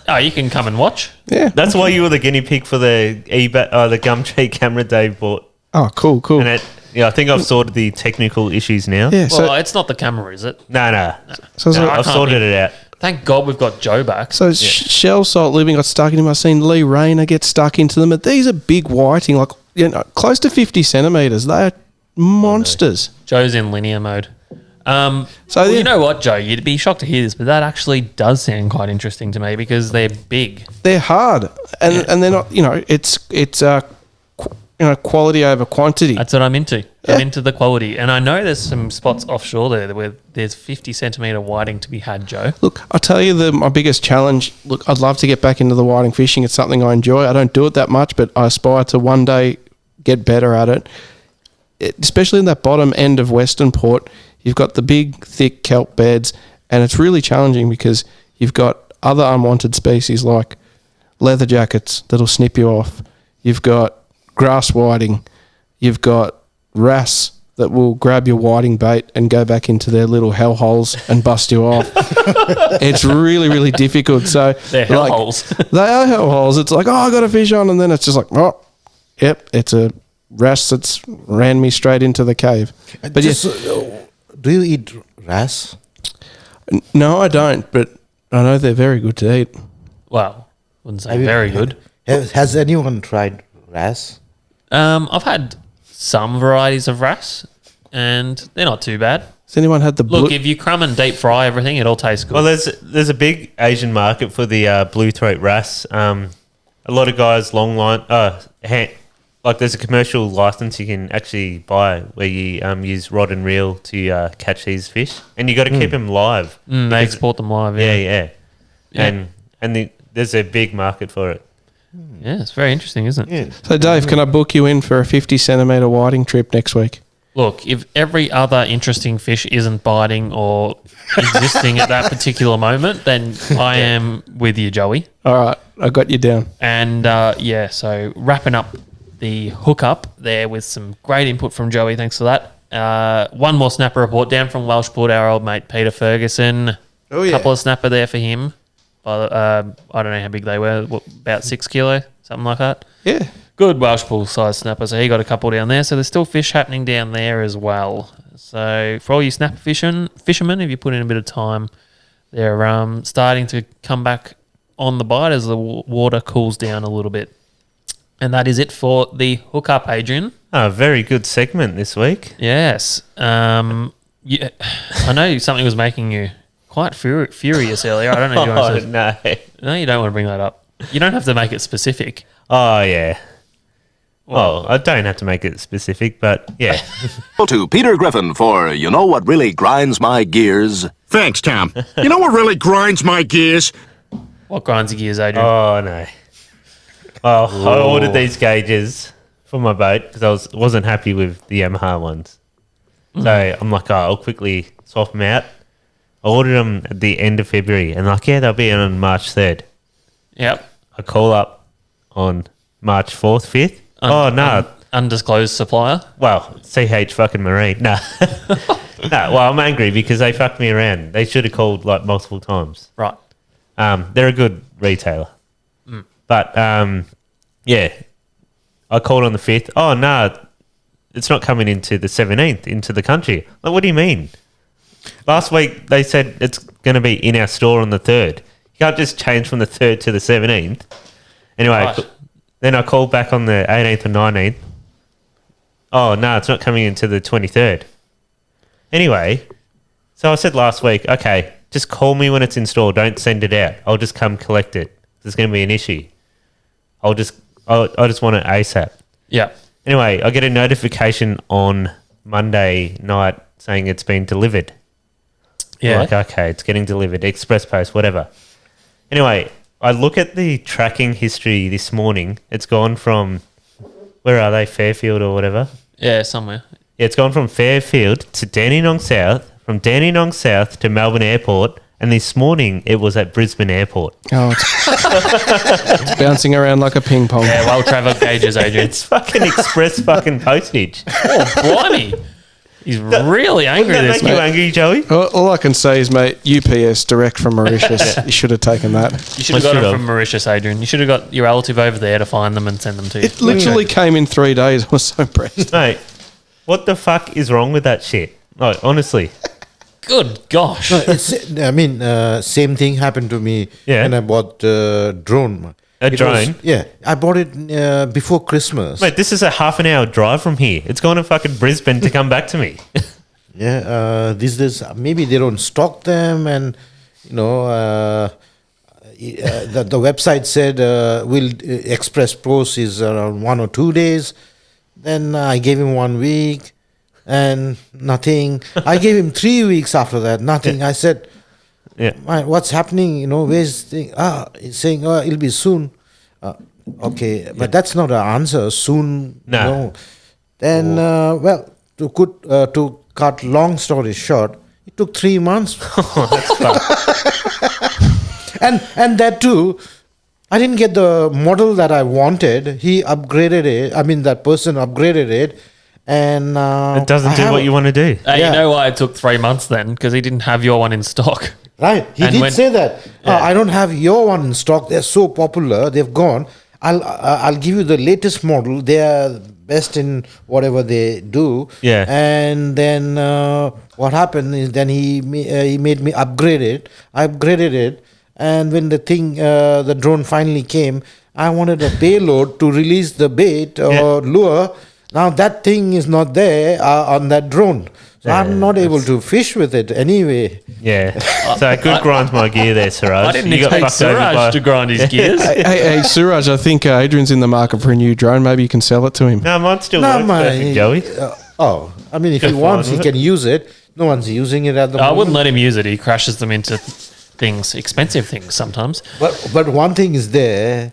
Oh, you can come and watch. Yeah. That's why you were the guinea pig for the the Gumtree camera Dave bought. Oh, cool. And I think I've sorted the technical issues now. Yeah, Well, it's not the camera, is it? No. so No, I I've can't sorted be- it out. Thank God we've got Joe back. Shell Salt Living got stuck in him. I've seen Lee Rayner get stuck into them. But these are big whiting, like close to 50 centimetres. They are monsters. Joe's in linear mode. So You know what, Joe? You'd be shocked to hear this, but that actually does sound quite interesting to me because they're big. They're hard, and they're not. It's quality over quantity. That's what I'm into. Yeah. I'm into the quality. And I know there's some spots offshore there where there's 50 centimetre whiting to be had, Joe. Look, I'll tell you my biggest challenge. Look, I'd love to get back into the whiting fishing. It's something I enjoy. I don't do it that much, but I aspire to one day get better at it. Especially in that bottom end of Western Port, you've got the big, thick kelp beds, and it's really challenging because you've got other unwanted species like leather jackets that'll snip you off. You've got grass whiting. You've got wrasse that will grab your whiting bait and go back into their little hell holes and bust you off. It's really, really difficult. So They're hell holes. They are hell holes. It's like, I got a fish on, and then it's just like, yep, it's a wrasse that's ran me straight into the cave. But Just, do you eat wrasse? no, I don't. But I know they're very good to eat. Well, wouldn't say very good. Has anyone tried wrasse? I've had some varieties of wrasse, and they're not too bad. Has anyone had the Look, if you crumb and deep fry everything, it all tastes good. Well, there's a big Asian market for the blue throat wrasse. A lot of guys there's a commercial license you can actually buy where you use rod and reel to catch these fish, and you got to keep them live. They export them live. Yeah. And there's a big market for it. Yeah, it's very interesting, isn't it? Yeah. So, Dave, can I book you in for a 50 centimetre whiting trip next week? Look, if every other interesting fish isn't biting or existing at that particular moment, then I am with you, Joey. All right, I got you down. And so wrapping up the hookup there with some great input from Joey. Thanks for that. One more snapper report down from Welshport, our old mate Peter Ferguson. Oh, yeah. Couple of snapper there for him. I don't know how big they were, about 6 kilo, something like that. Yeah. Good Welsh bull size snapper. So he got a couple down there. So there's still fish happening down there as well. So for all you snapper fishermen, if you put in a bit of time, they're starting to come back on the bite as the water cools down a little bit. And that is it for the hookup, Adrian. Very good segment this week. Yes. I know something was making you quite furious earlier. I don't know if you want to No, you don't want to bring that up. You don't have to make it specific. Oh, yeah. Well, I don't have to make it specific, but yeah. To Peter Griffin for You Know What Really Grinds My Gears. Thanks, Tom. You know what really grinds my gears? What grinds your gears, Adrian? Oh, no. Well, I ordered these gauges for my boat because I wasn't happy with the Yamaha ones. So I'm like, I'll quickly swap them out. I ordered them at the end of February and they'll be in on March 3rd. Yep. I call up on March 4th, 5th. Undisclosed supplier. Well, CH fucking Marine. No. No, well, I'm angry because they fucked me around. They should have called like multiple times. Right. They're a good retailer. But, yeah, I called on the 5th. Oh, no, it's not coming into the 17th into the country. Like, what do you mean? Last week they said it's going to be in our store on the 3rd. You can't just change from the 3rd to the 17th. Anyway, Right. Then I called back on the 18th or 19th. Oh, no, it's not coming into the 23rd. Anyway, so I said last week, okay, just call me when it's installed. Don't send it out. I'll just come collect it. There's going to be an issue. I just want it ASAP. Yeah. Anyway, I get a notification on Monday night saying it's been delivered. Yeah. Like, okay, it's getting delivered. Express post, whatever. Anyway, I look at the tracking history this morning. It's gone from, where are they, Fairfield or whatever? Yeah, somewhere. Yeah, it's gone from Fairfield to Dandenong South, from Dandenong South to Melbourne Airport, and this morning it was at Brisbane Airport. Oh, it's bouncing around like a ping pong. Yeah, well-travelled gauges, Adrian. It's fucking express fucking postage. Oh, blimey. He's really angry Doesn't that this make you mate. angry, Joey? All I can say is, mate, UPS direct from Mauritius. You should have taken that. You should have I got should it have. from Mauritius, Adrian. You should have got your relative over there to find them and send them to you. It literally came in 3 days. I was so impressed. Mate, what the fuck is wrong with that shit? Like, honestly. Good gosh. Same thing happened to me Yeah. when I bought drone. A drone? I bought it before Christmas. Mate, this is a half an hour drive from here. It's gone to fucking Brisbane to come back to me. These days maybe they don't stock them, and the website said will express post is around 1 or 2 days. Then I gave him 1 week and nothing. I gave him 3 weeks after that, nothing. I said, Yeah. what's happening? Where's the thing? He's saying, it'll be soon. Okay, but that's not an answer. Soon, No. Then, to cut long story short, it took 3 months. and that too, I didn't get the model that I wanted. He upgraded it. I mean, that person upgraded it, and It doesn't do what you want to do. You Yeah. know why it took 3 months then? Because he didn't have your one in stock. Right, he And did when- say that. Yeah. I don't have your one in stock. They're so popular. They've gone. I'll give you the latest model. They are best in whatever they do. Yeah. And then what happened is then he made me upgrade it. I upgraded it, and when the drone finally came, I wanted a payload to release the bait or lure. Now that thing is not there on that drone. So I'm not able to fish with it anyway. Yeah. So good grinds my gear there, Suraj. I didn't You got expect fucked over by- Suraj to grind his gears. Hey, Suraj, I think Adrian's in the market for a new drone. Maybe you can sell it to him. No, mine still No, works man, perfect, Joey. I mean, if he Just wants, fine he with can use it. No one's using it at the I moment. wouldn't let him use it. He crashes them into things, expensive things sometimes. But one thing is there.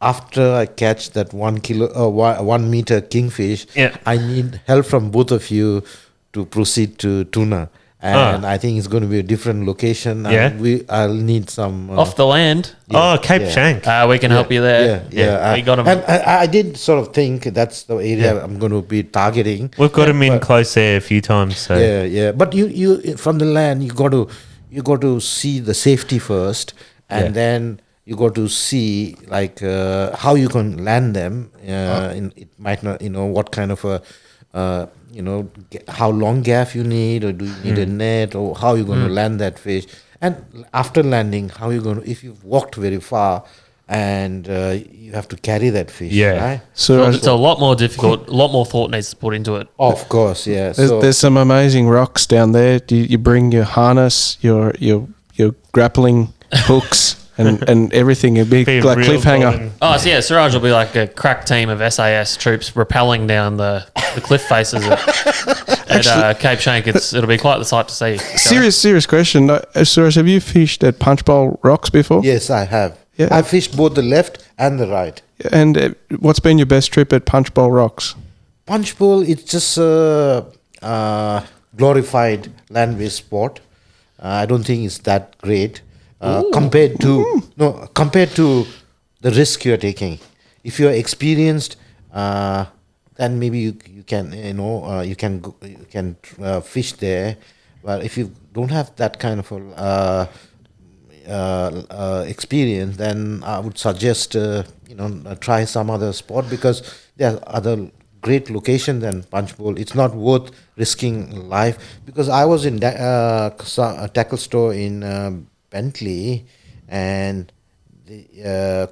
After I catch that 1 meter kingfish, Yeah. I need help from both of you to proceed to tuna. And I think it's going to be a different location. Yeah. And I'll need some Off the land, Oh, Cape yeah. Shank. we can help you there. Yeah. We got him. And I did sort of think that's the area I'm going to be targeting. We've got him in close there a few times. So Yeah. But you from the land, you got to see the safety first, and then you got to see like how you can land them. It might not, what kind of a how long gaff you need, or do you need a net, or how you're going to land that fish. And after landing, how you going to, if you've walked very far and you have to carry that fish, right? So It's a lot more difficult. A lot more thought needs to put into it. Of course, yeah. there's some amazing rocks down there. You bring your harness, your grappling hooks, and everything. A big Be like real cliffhanger. fun. Oh, so yeah, Suraj will be like a crack team of SAS troops rappelling down the cliff faces at Cape Shank. It'll be quite the sight to see. Serious question. Suraj, have you fished at Punch Bowl Rocks before? Yes, I have. Yeah. I fished both the left and the right. And what's been your best trip at Punch Bowl Rocks? Punch bowl, it's just a glorified land-based sport. I don't think it's that great compared to the risk you're taking. If you're experienced, then maybe you can you can fish there. But if you don't have that kind of experience, then I would suggest try some other sport, because there are other great location than Punch Bowl. It's not worth risking life, because I was in a tackle store in Bentley, and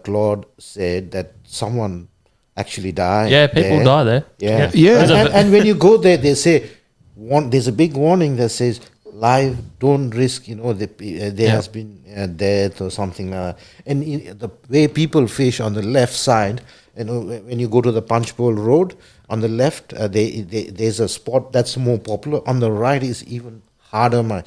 Claude said that someone actually died. Yeah, people there. die there. Yeah, Yeah. And when you go there, they say there's a big warning that says live, don't risk. There has been death or something like that. And the way people fish on the left side, when you go to the Punch Bowl Road on the left, there's a spot that's more popular. On the right is even harder.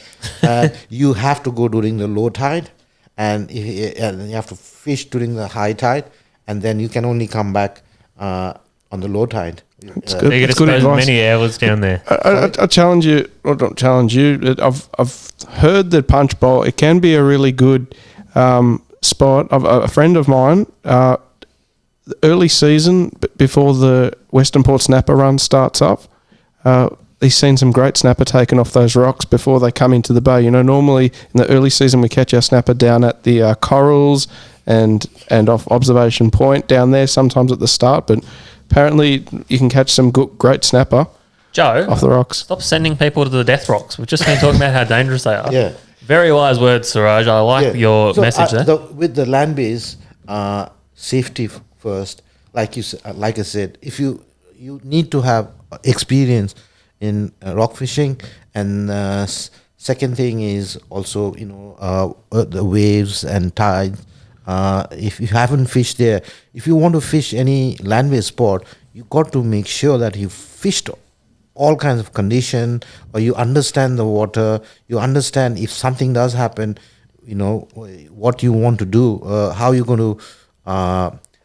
You have to go during the low tide, and you have to fish during the high tide, and then you can only come back on the low tide. It's So good. you get to It's good spend advice. many hours down there. I challenge you, or don't challenge you. I've heard that Punch Bowl, it can be a really good spot. A friend of mine, early season before the Western Port snapper run starts up, he's seen some great snapper taken off those rocks before they come into the bay. Normally in the early season we catch our snapper down at the corals and off Observation Point down there, sometimes at the start, but apparently you can catch some great snapper Joe, off the rocks. stop sending people to the death rocks. We've just been talking about how dangerous they are. Yeah. Very wise words, Suraj. I like your message there. With the land base, safety first. Like I said, if you need to have experience in rock fishing, and second thing is also the waves and tides. If you haven't fished there, if you want to fish any land-based sport, you got to make sure that you fished all kinds of condition, or you understand the water, you understand if something does happen, what you want to do, how you're going to,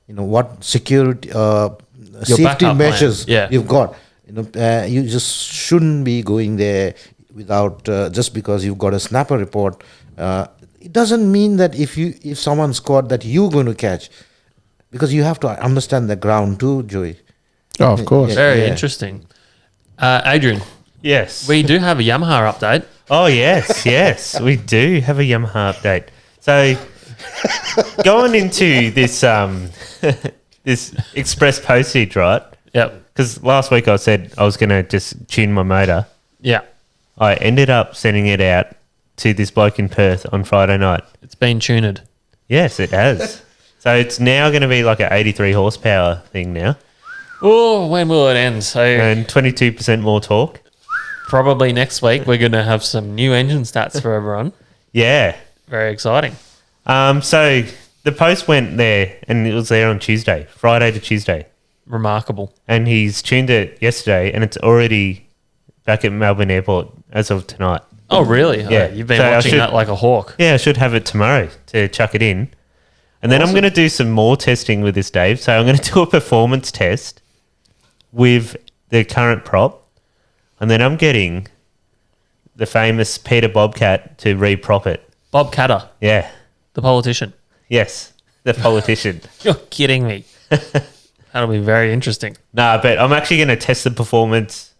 what security, safety backup plan. measures Yeah. you've got. You just shouldn't be going there without just because you've got a snapper report. It doesn't mean that if someone's caught that you're going to catch, because you have to understand the ground too, Joey. Oh, of course. Very Yeah. interesting. Adrian, Yes. we do have a Yamaha update. Oh, yes, we do have a Yamaha update. So going into this this express postage, right? Yep. Because last week I said I was going to just tune my motor. Yeah. I ended up sending it out to this bloke in Perth on Friday night. It's been tuned. Yes, it has. So it's now going to be like an 83 horsepower thing now, Oh, when will it end? So and 22% more torque. probably next week we're going to have some new engine stats for everyone. Yeah. Very exciting. So the post went there, and it was there on Tuesday, Friday to Tuesday, Remarkable. and he's tuned it yesterday, and it's already back at Melbourne Airport as of tonight. Oh, really? Yeah. Oh, you've been So I watching should- that like a hawk. Yeah, I should have it tomorrow to chuck it in. And then I'm going to do some more testing with this, Dave. So I'm going to do a performance test with the current prop. And then I'm getting the famous Peter Bobcat to re-prop it. Bob Catter, Yeah. the politician. Yes. The politician. You're kidding me. That'll be very interesting. Nah, but I'm actually going to test the performance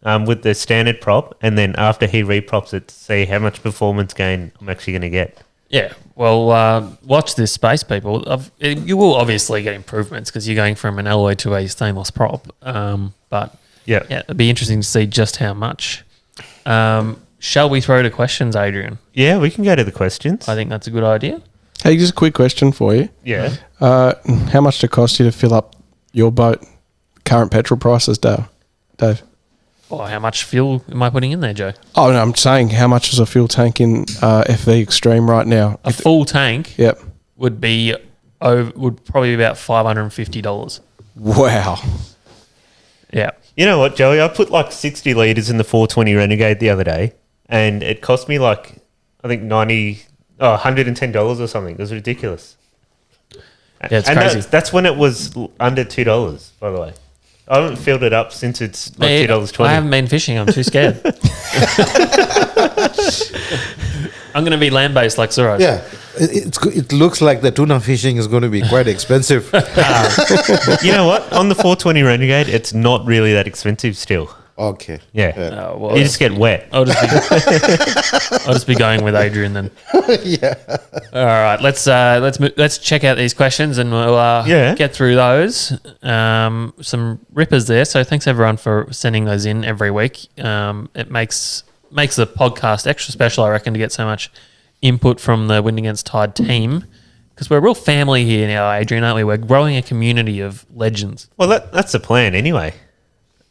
with the standard prop. And then after he re-props it, see how much performance gain I'm actually going to get. Yeah. Well, watch this space, people. You will obviously get improvements because you're going from an alloy to a stainless prop. But Yeah. yeah, it'd be interesting to see just how much. Shall we throw to questions, Adrian? Yeah, we can go to the questions. I think that's a good idea. Hey, just a quick question for you. Yeah. How much did it cost you to fill up your boat? Current petrol prices, Dave? Oh, how much fuel am I putting in there, Joe? Oh, no, I'm saying how much is a fuel tank in FV Extreme right now? A full tank Yep. would probably be about $550. Wow. Yeah. You know what, Joey? I put like 60 litres in the 420 Renegade the other day, and it cost me like, I think $110 or something. It was ridiculous. Yeah, it's and crazy. That's when it was under $2, by the way. I haven't filled it up since it's like Hey, $2.20. I haven't been fishing. I'm too scared. I'm going to be land-based like Suraj. Yeah, it looks like the tuna fishing is going to be quite expensive. You know what? On the 420 Renegade, it's not really that expensive still. Okay. Yeah. Well, You just get wet. I'll just be going with Adrian then. Yeah. All right, let's check out these questions and we'll get through those. Some rippers there. So thanks everyone for sending those in every week. It makes the podcast extra special, I reckon, to get so much input from the Wind Against Tide team because we're a real family here now, Adrian, aren't we? We're growing a community of legends. Well, that's the plan anyway.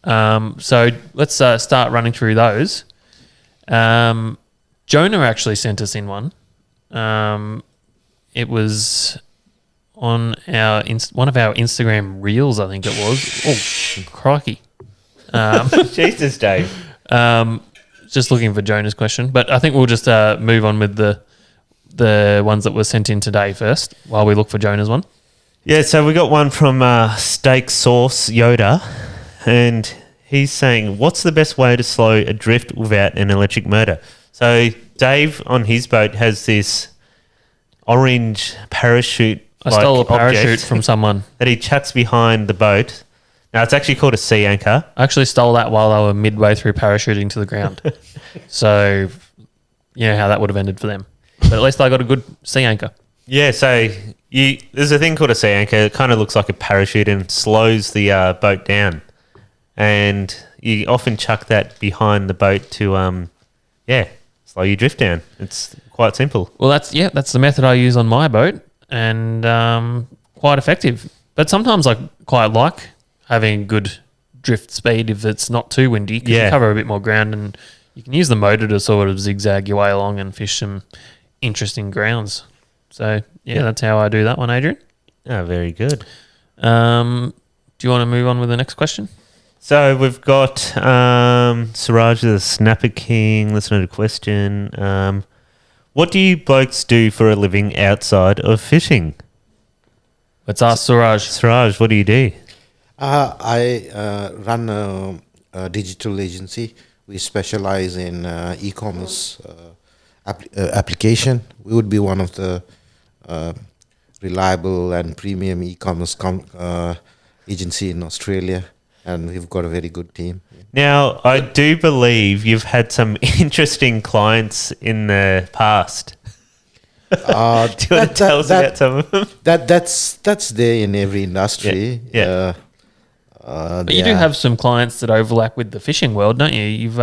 So let's start running through those. Jonah actually sent us in one. It was on our one of our Instagram reels, I think it was. Oh, crikey! Jesus, Dave. Just looking for Jonah's question, but I think we'll just move on with the ones that were sent in today first, while we look for Jonah's one. Yeah, so we got one from Steak Sauce Yoda, and he's saying, what's the best way to slow a drift without an electric motor? So Dave on his boat has this orange parachute. I stole a parachute from someone. that he chucks behind the boat. Now, it's actually called a sea anchor. I actually stole that while they were midway through parachuting to the ground. So, you know how that would have ended for them. But at least I got a good sea anchor. Yeah, so there's a thing called a sea anchor. It kind of looks like a parachute and slows the boat down. And you often chuck that behind the boat to, slow your drift down. It's quite simple. Well, that's the method I use on my boat, and quite effective. But sometimes I quite like having good drift speed if it's not too windy, because you cover a bit more ground, and you can use the motor to sort of zigzag your way along and fish some interesting grounds. So that's how I do that one, Adrian. Oh, very good. Do you want to move on with the next question? So we've got Suraj the Snapper King. Listen to the question. What do you blokes do for a living outside of fishing? Let's ask Suraj. Suraj, what do you do? I run a digital agency. We specialize in e-commerce application. We would be one of the reliable and premium e-commerce agency in Australia, and we've got a very good team. Now, I do believe you've had some interesting clients in the past. Do you want to tell us about some of them? That's there in every industry. Yeah. But you do have some clients that overlap with the fishing world, don't you? You've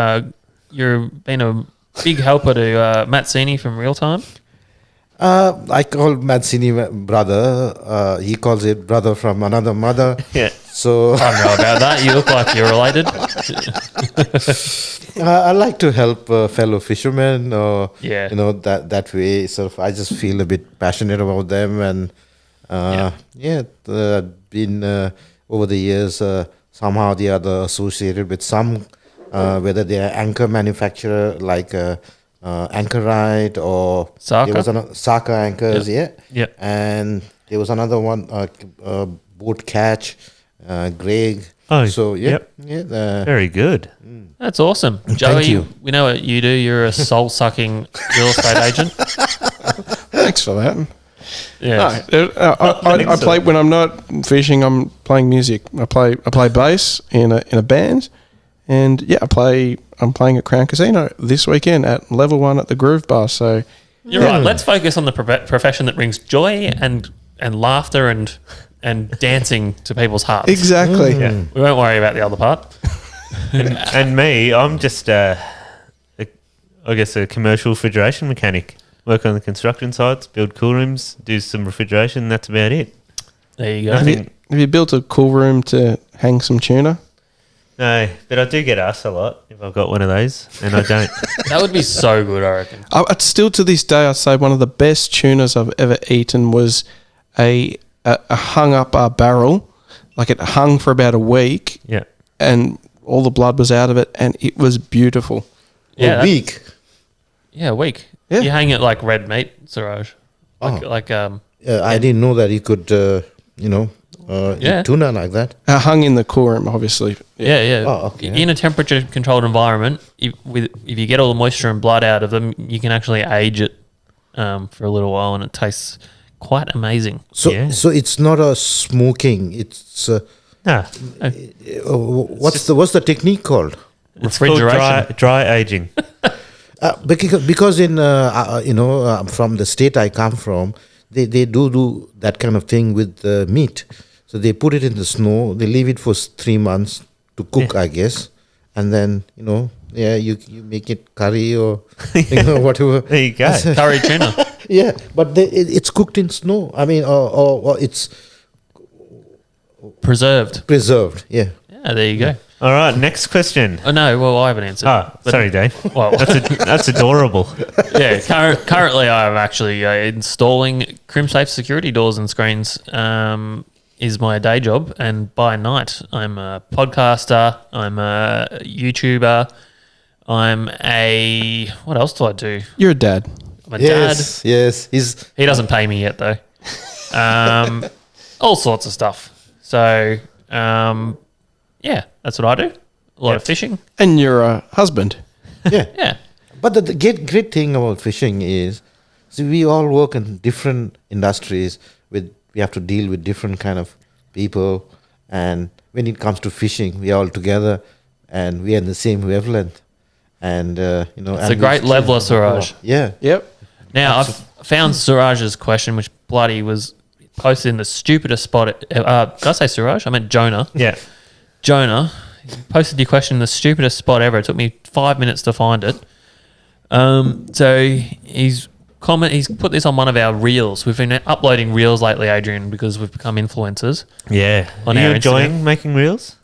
been a big helper to Matt Sini from Real Time. I call Mazzini brother. He calls it brother from another mother. Yeah. So I don't know about that. You look like you're related. I like to help fellow fishermen, or Yeah. that way. So I just feel a bit passionate about them, and been over the years somehow or the other associated with some, whether they are anchor manufacturer like Anchorite or Saka. there was Saka anchors, Yep. and there was another one, Boat Catch, Greg. Oh, so yep. Very good. That's awesome. Joey, you. we know what you do. You're a soul-sucking real estate agent. Thanks for that. Yeah. No, I play when I'm not fishing. I'm playing music. I play bass in a band, and I'm playing at Crown Casino this weekend at level 1 at the Groove Bar. So You're right. Let's focus on the profession that brings joy and laughter and dancing to people's hearts. exactly. Yeah. We won't worry about the other part. And me, I'm just, I guess, a commercial refrigeration mechanic. Work on the construction sites, build cool rooms, do some refrigeration. That's about it. There you go. Nothing. Have you built a cool room to hang some tuna? No, but I do get asked a lot if I've got one of those, and I don't. That would be so good, I reckon. It's still to this day, I'd say one of the best tunas I've ever eaten was a hung up barrel. Like it hung for about a week, Yeah. and all the blood was out of it, and it was beautiful. Yeah, a week. Yeah, a week. Yeah. You hang it like red meat, Suraj. Like I didn't know that you could, Yeah. eat tuna like that. Hung in the cool room, obviously. yeah. Oh, okay. In a temperature-controlled environment, if you get all the moisture and blood out of them, you can actually age it for a little while, and it tastes quite amazing. So, Yeah. so it's not a smoking. It's No. what's the technique called? It's called Refrigeration. dry aging. Because in from the state I come from, they do that kind of thing with meat. So they put it in the snow. They leave it for 3 months to cook, I guess, and then you make it curry or whatever. There you go. Curry tuna. Yeah, but it's cooked in snow. I mean, or it's Preserved. preserved. Yeah. Yeah, there you go. All right, next question. Oh, no, well, I haven't answered. But- Sorry, Dave. Well, That's adorable. yeah, currently I'm actually installing crimp-safe security doors and screens is my day job. And by night, I'm a podcaster, I'm a YouTuber, what else do I do? You're a dad. I'm a dad. Yes. He doesn't pay me yet, though. All sorts of stuff. So, yeah, that's what I do. A lot of fishing. And you're a husband. Yeah. Yeah. But the great thing about fishing is, we all work in different industries. We have to deal with different kind of people, and when it comes to fishing, we are all together, and we are in the same wavelength. And It's a great leveler, Suraj. Yeah. Yep. Now, I've found Suraj's question, which bloody was posted in the stupidest spot. Did I say Suraj? I meant Jonah. Yeah. Jonah, you posted your question in the stupidest spot ever. It took me 5 minutes to find it. So he's put this on one of our reels. We've been uploading reels lately, Adrian, because we've become influencers. Yeah. On Are you our enjoying Instagram. making reels?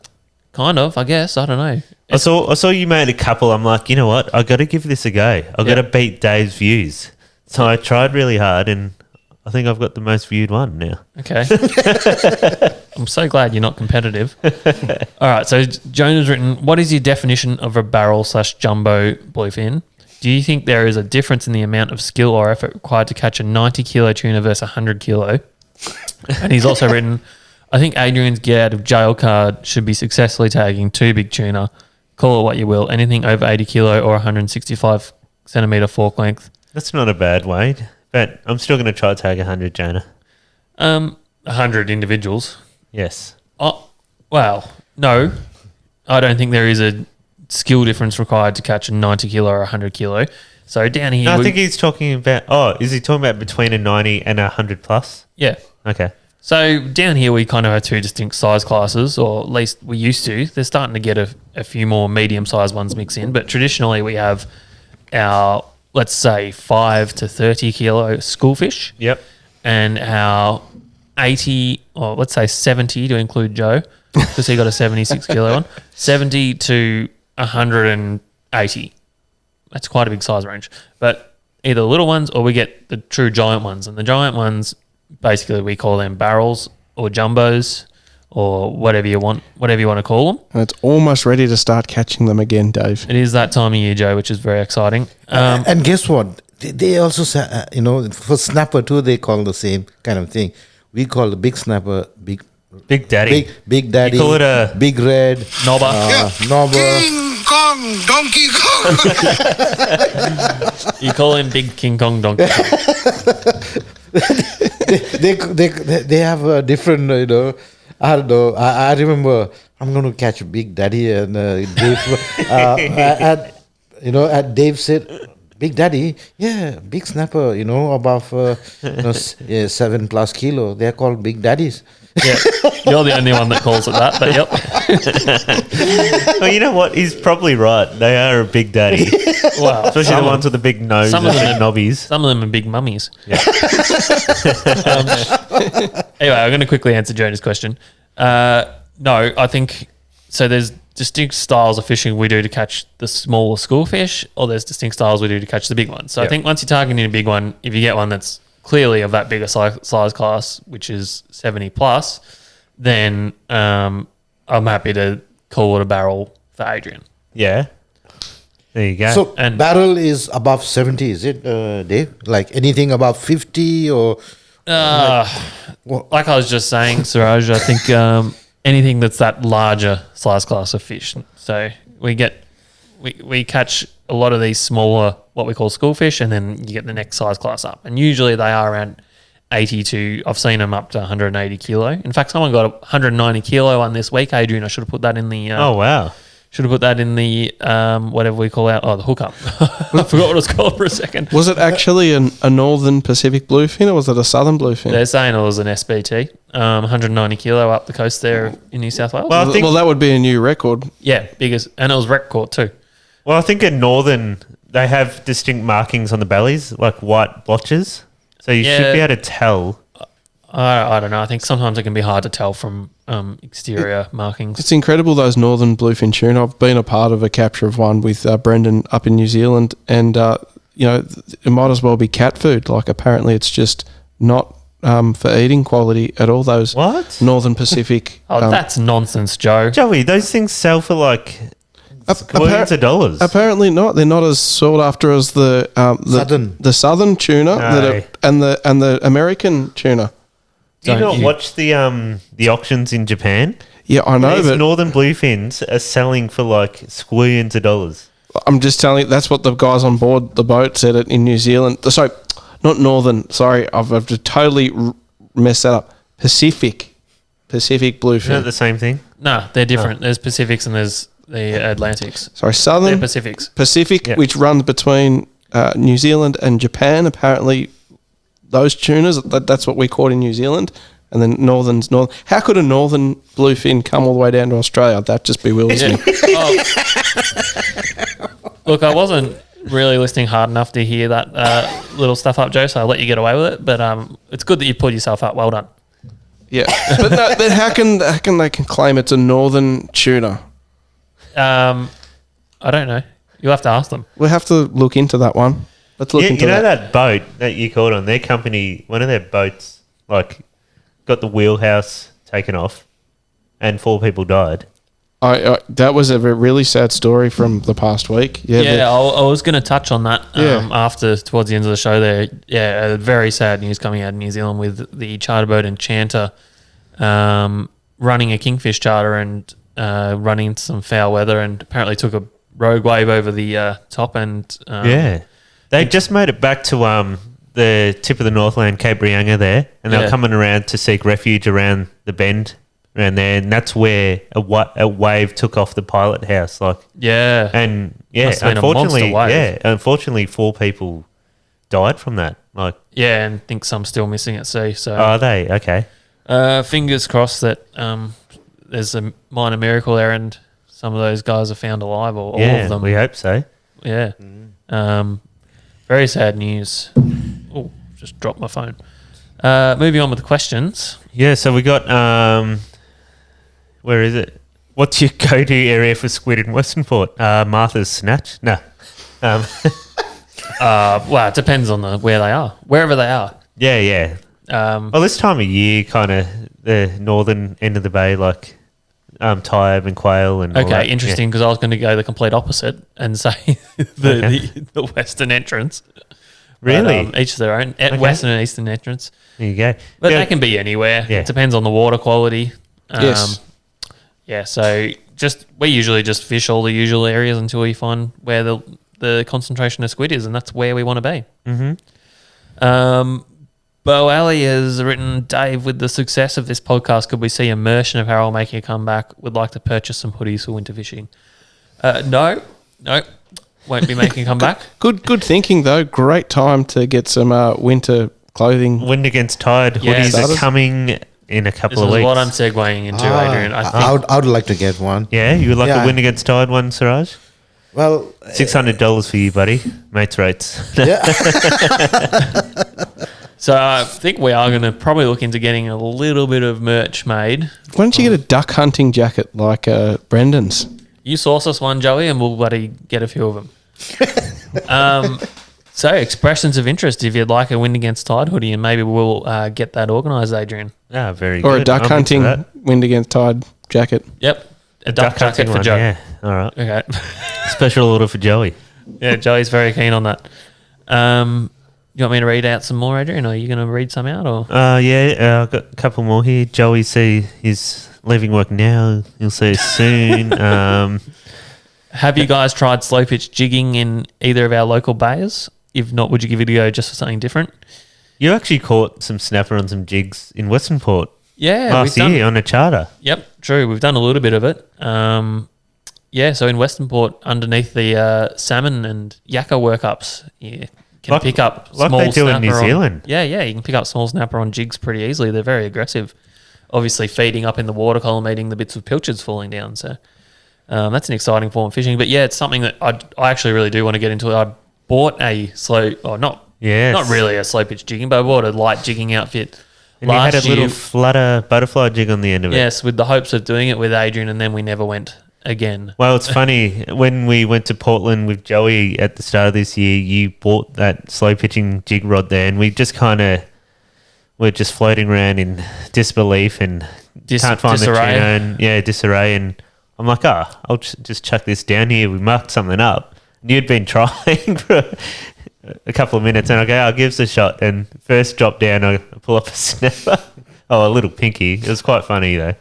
Kind of, I guess. I don't know. I saw you made a couple. I'm like, you know what? I got to give this a go. I got to beat Dave's views. So I tried really hard, and I think I've got the most viewed one now. Okay. I'm so glad you're not competitive. All right. So Jonah's written, what is your definition of a barrel/jumbo bluefin? Do you think there is a difference in the amount of skill or effort required to catch a 90 kilo tuna versus a 100 kilo? And he's also written, I think Adrian's get out of jail card should be successfully tagging 2 big tuna. Call it what you will. Anything over 80 kilo or 165 centimeter fork length. That's not a bad weight, but I'm still going to try to tag 100, Jonah. 100 individuals. Yes. Oh, well, no. I don't think there is a skill difference required to catch a 90 kilo or 100 kilo. So down here, No, I think he's talking about. Oh, is he talking about between a 90 and a 100 plus? yeah. Okay. So down here, we kind of have two distinct size classes, or at least we used to. They're starting to get a few more medium-sized ones mixed in, but traditionally we have our, let's say, 5 to 30 kilo schoolfish. Yep. And our 80, or let's say 70 to include Joe, because he got a 76 kilo one, 70 to 180. That's quite a big size range. But either little ones or we get the true giant ones. And the giant ones, basically we call them barrels or jumbos or whatever you want to call them. And it's almost ready to start catching them again, Dave. It is that time of year, Joe, which is very exciting. And guess what? They also say, for snapper too, they call the same kind of thing. We call the big snapper Big Daddy. Big Daddy. You call it a Big Red. Knobber. Knobber. King Kong, Donkey Kong. You call him Big King Kong Donkey Kong. They have a different, I don't know. I remember I'm going to catch a Big Daddy and Dave, Dave said, Big Daddy, yeah, big snapper, above 7+ kilo. They're called Big Daddies. Yeah, you're the only one that calls it that, but yep. Well, you know what? He's probably right. They are a big daddy. Well, Especially the ones with the big nose some and of them big are- knobbies. Some of them are big mummies. Yeah. Anyway, I'm going to quickly answer Jonah's question. No, I think so. There's distinct styles of fishing we do to catch the smaller schoolfish, or there's distinct styles we do to catch the big ones. So I Yep. think once you're targeting a big one, if you get one that's clearly of that bigger size class, which is 70 plus, then I'm happy to call it a barrel for Adrian. Yeah. There you go. So And- barrel is above 70, is it, Dave? Like anything above 50 or... Like I was just saying, Suraj, I think anything that's that larger size class of fish. So we catch a lot of these smaller, what we call schoolfish, and then you get the next size class up. And usually they are around 80 to, I've seen them up to 180 kilo. In fact, someone got a 190 kilo one this week, Adrian. I should have put that in the... oh, wow. Should have put that in the, whatever we call out, the hookup. I forgot what it was called for a second. Was it actually a northern Pacific bluefin or was it a southern bluefin? They're saying it was an SBT, 190 kilo up the coast there in New South Wales. Well, I think, Well, that would be a new record. Yeah, biggest, and it was rec court too. I think in northern, they have distinct markings on the bellies, like white blotches. So you should be able to tell. I don't know. I think sometimes it can be hard to tell from exterior markings. It's incredible, those northern bluefin tuna. I've been a part of a capture of one with Brendan up in New Zealand, and it might as well be cat food. Like, apparently it's just not for eating quality at all, those What? northern Pacific. That's nonsense, Joe. Joey, those things sell for like millions of dollars. Apparently not. They're not as sought after as the southern tuna and the American tuna. Do you Don't not you- watch the auctions in Japan? Yeah, I know, These but northern bluefins are selling for like squillions of dollars. I'm just telling you, that's what the guys on board the boat said it in New Zealand. Sorry, not northern. Sorry, I've just totally messed that up. Pacific Isn't that bluefin. the same thing? No, they're different. There's Pacifics and there's the Atlantics. Sorry, They're southern Pacifics. Pacific, Yeah. which runs between New Zealand and Japan. Apparently, those tunas, that's what we caught in New Zealand. And then northern's northern. How could a northern bluefin come all the way down to Australia? That just bewilders me. Look, I wasn't really listening hard enough to hear that little stuff up, Joe, so I'll let you get away with it. But it's good that you pulled yourself up. Well done. Yeah, but no, then how can they claim it's a northern tuna? I don't know. You'll have to ask them. We'll have to look into that one. Let's look into You know that. that boat that you caught on, their company, one of their boats, like, got the wheelhouse taken off and 4 people died. That was a really sad story from the past week. Yeah, I was going to touch on that Yeah. after, towards the end of the show there. Yeah, very sad news coming out of New Zealand with the charter boat Enchanter running a kingfish charter and running into some foul weather and apparently took a rogue wave over the top and... They just made it back to the tip of the Northland, Cape Reinga there, and they were Yeah. coming around to seek refuge around the bend around there, and that's where a wave took off the pilot house. Yeah. And Must have been a monster wave. unfortunately, 4 people died from that. Yeah, and think some still missing at sea. So Are they okay? fingers crossed that there's a minor miracle there and some of those guys are found alive, or all of them. We hope so. Yeah. Very sad news. Oh, just dropped my phone. Moving on with the questions. Yeah, so we got where is it? What's your go-to area for squid in Western Port? Martha's Snatch? No. Well, it depends on where they are, wherever they are. Yeah. Well, this time of year, kind of the northern end of the bay, like Tyab and Quail and all Okay, that. interesting, because I was going to go the complete opposite and say the western entrance. Really? But, each their own. Western and eastern entrance. There you go. But they can be anywhere. Yeah. It depends on the water quality. Yes. Yeah, so we usually just fish all the usual areas until we find where the concentration of squid is, and that's where we want to be. Mm-hmm. Bo Ali has written, Dave, with the success of this podcast, could we see immersion apparel making a comeback? Would like to purchase some hoodies for winter fishing. No, won't be making a comeback. Good thinking, though. Great time to get some winter clothing. Wind against tide hoodies Yes. are coming in a couple This of is weeks. what I'm segueing into, Adrian. I would like to get one. Yeah, you would like Yeah. the wind against tide one, Suraj? Well, $600 for you, buddy. Mates rates. So I think we are going to probably look into getting a little bit of merch made. Why don't you get a duck hunting jacket like Brendan's? You source us one, Joey, and we'll bloody get a few of them. So expressions of interest if you'd like a wind against tide hoodie, and maybe we'll get that organised, Adrian. Ah, very good. Or a duck I'm into hunting that. wind against tide jacket. Yep, a duck jacket hunting for one, Joe. Yeah, all right. Okay. Special order for Joey. Yeah, Joey's very keen on that. You want me to read out some more, Adrian, or are you going to read some out? Or I've got a couple more here. Joey he's leaving work now. He'll see us soon. have you guys tried slow pitch jigging in either of our local bays? If not, would you give it a go just for something different? You actually caught some snapper on some jigs in Western Port Yeah, last year on a charter. Yep, true. We've done a little bit of it. So in Western Port, underneath the salmon and yakka workups, you can pick up like small they do in New snapper Zealand. You can pick up small snapper on jigs pretty easily. They're very aggressive. Obviously, feeding up in the water column, eating the bits of pilchards falling down. So that's an exciting form of fishing. But yeah, it's something that I actually really do want to get into. I bought a not really a slow pitch jigging, but I bought a light jigging outfit. And you had a little flutter butterfly jig on the end of it. Yes, with the hopes of doing it with Adrian, and then we never went again. Well, it's funny. When we went to Portland with Joey at the start of this year, you bought that slow pitching jig rod there, and we just we're just floating around in disbelief and can't find the tuna and disarray. And I'm like, I'll just chuck this down here. We marked something up. And you'd been trying for a couple of minutes, and I go, I'll give this a shot. And first drop down, I pull up a snapper. A little pinky. It was quite funny though.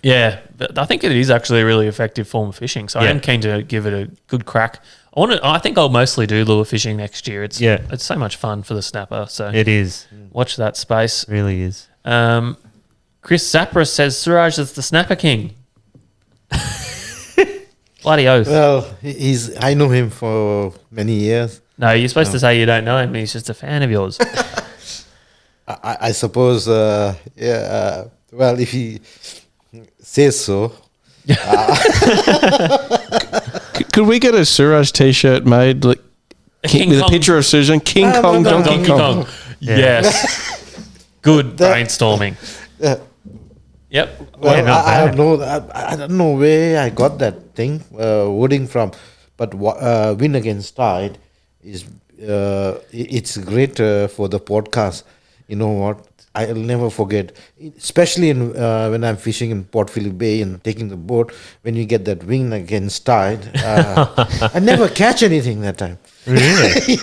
Yeah, but I think it is actually a really effective form of fishing. So I am keen to give it a good crack. I think I'll mostly do lure fishing next year. It's so much fun for the snapper. So it is. Watch that space. It really is. Chris Zapras says Suraj is the snapper king. Bloody oath. Well, I know him for many years. No, you're supposed to say you don't know him. He's just a fan of yours. I suppose, well, if he says so. Could we get a Suraj t-shirt made with a picture of Susan? King Kong, Donkey Kong. Yeah. Yes. Good brainstorming. Yep. Well, I don't know where I got that thing, wording from, but Win Against Tide is it's great for the podcast. You know what? I'll never forget, especially when I'm fishing in Port Phillip Bay and taking the boat, when you get that Win Against Tide. I never catch anything that time. Really?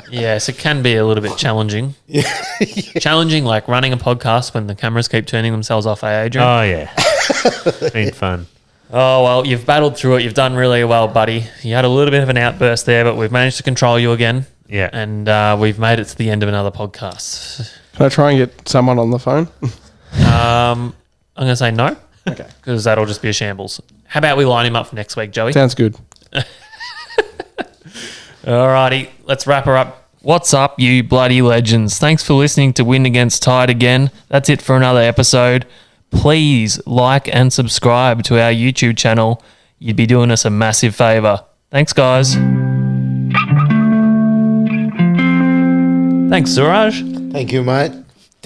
Yes, it can be a little bit challenging. Challenging, like running a podcast when the cameras keep turning themselves off, Adrian? Oh, yeah. It's been fun. Oh, well, you've battled through it. You've done really well, buddy. You had a little bit of an outburst there, but we've managed to control you again. Yeah. And we've made it to the end of another podcast. Can I try and get someone on the phone? I'm going to say no. Okay. Because that'll just be a shambles. How about we line him up for next week, Joey? Sounds good. Alrighty, let's wrap her up. What's up, you bloody legends? Thanks for listening to Win Against Tide again. That's it for another episode. Please like and subscribe to our YouTube channel. You'd be doing us a massive favour. Thanks, guys. Thanks, Suraj. Thank you, mate.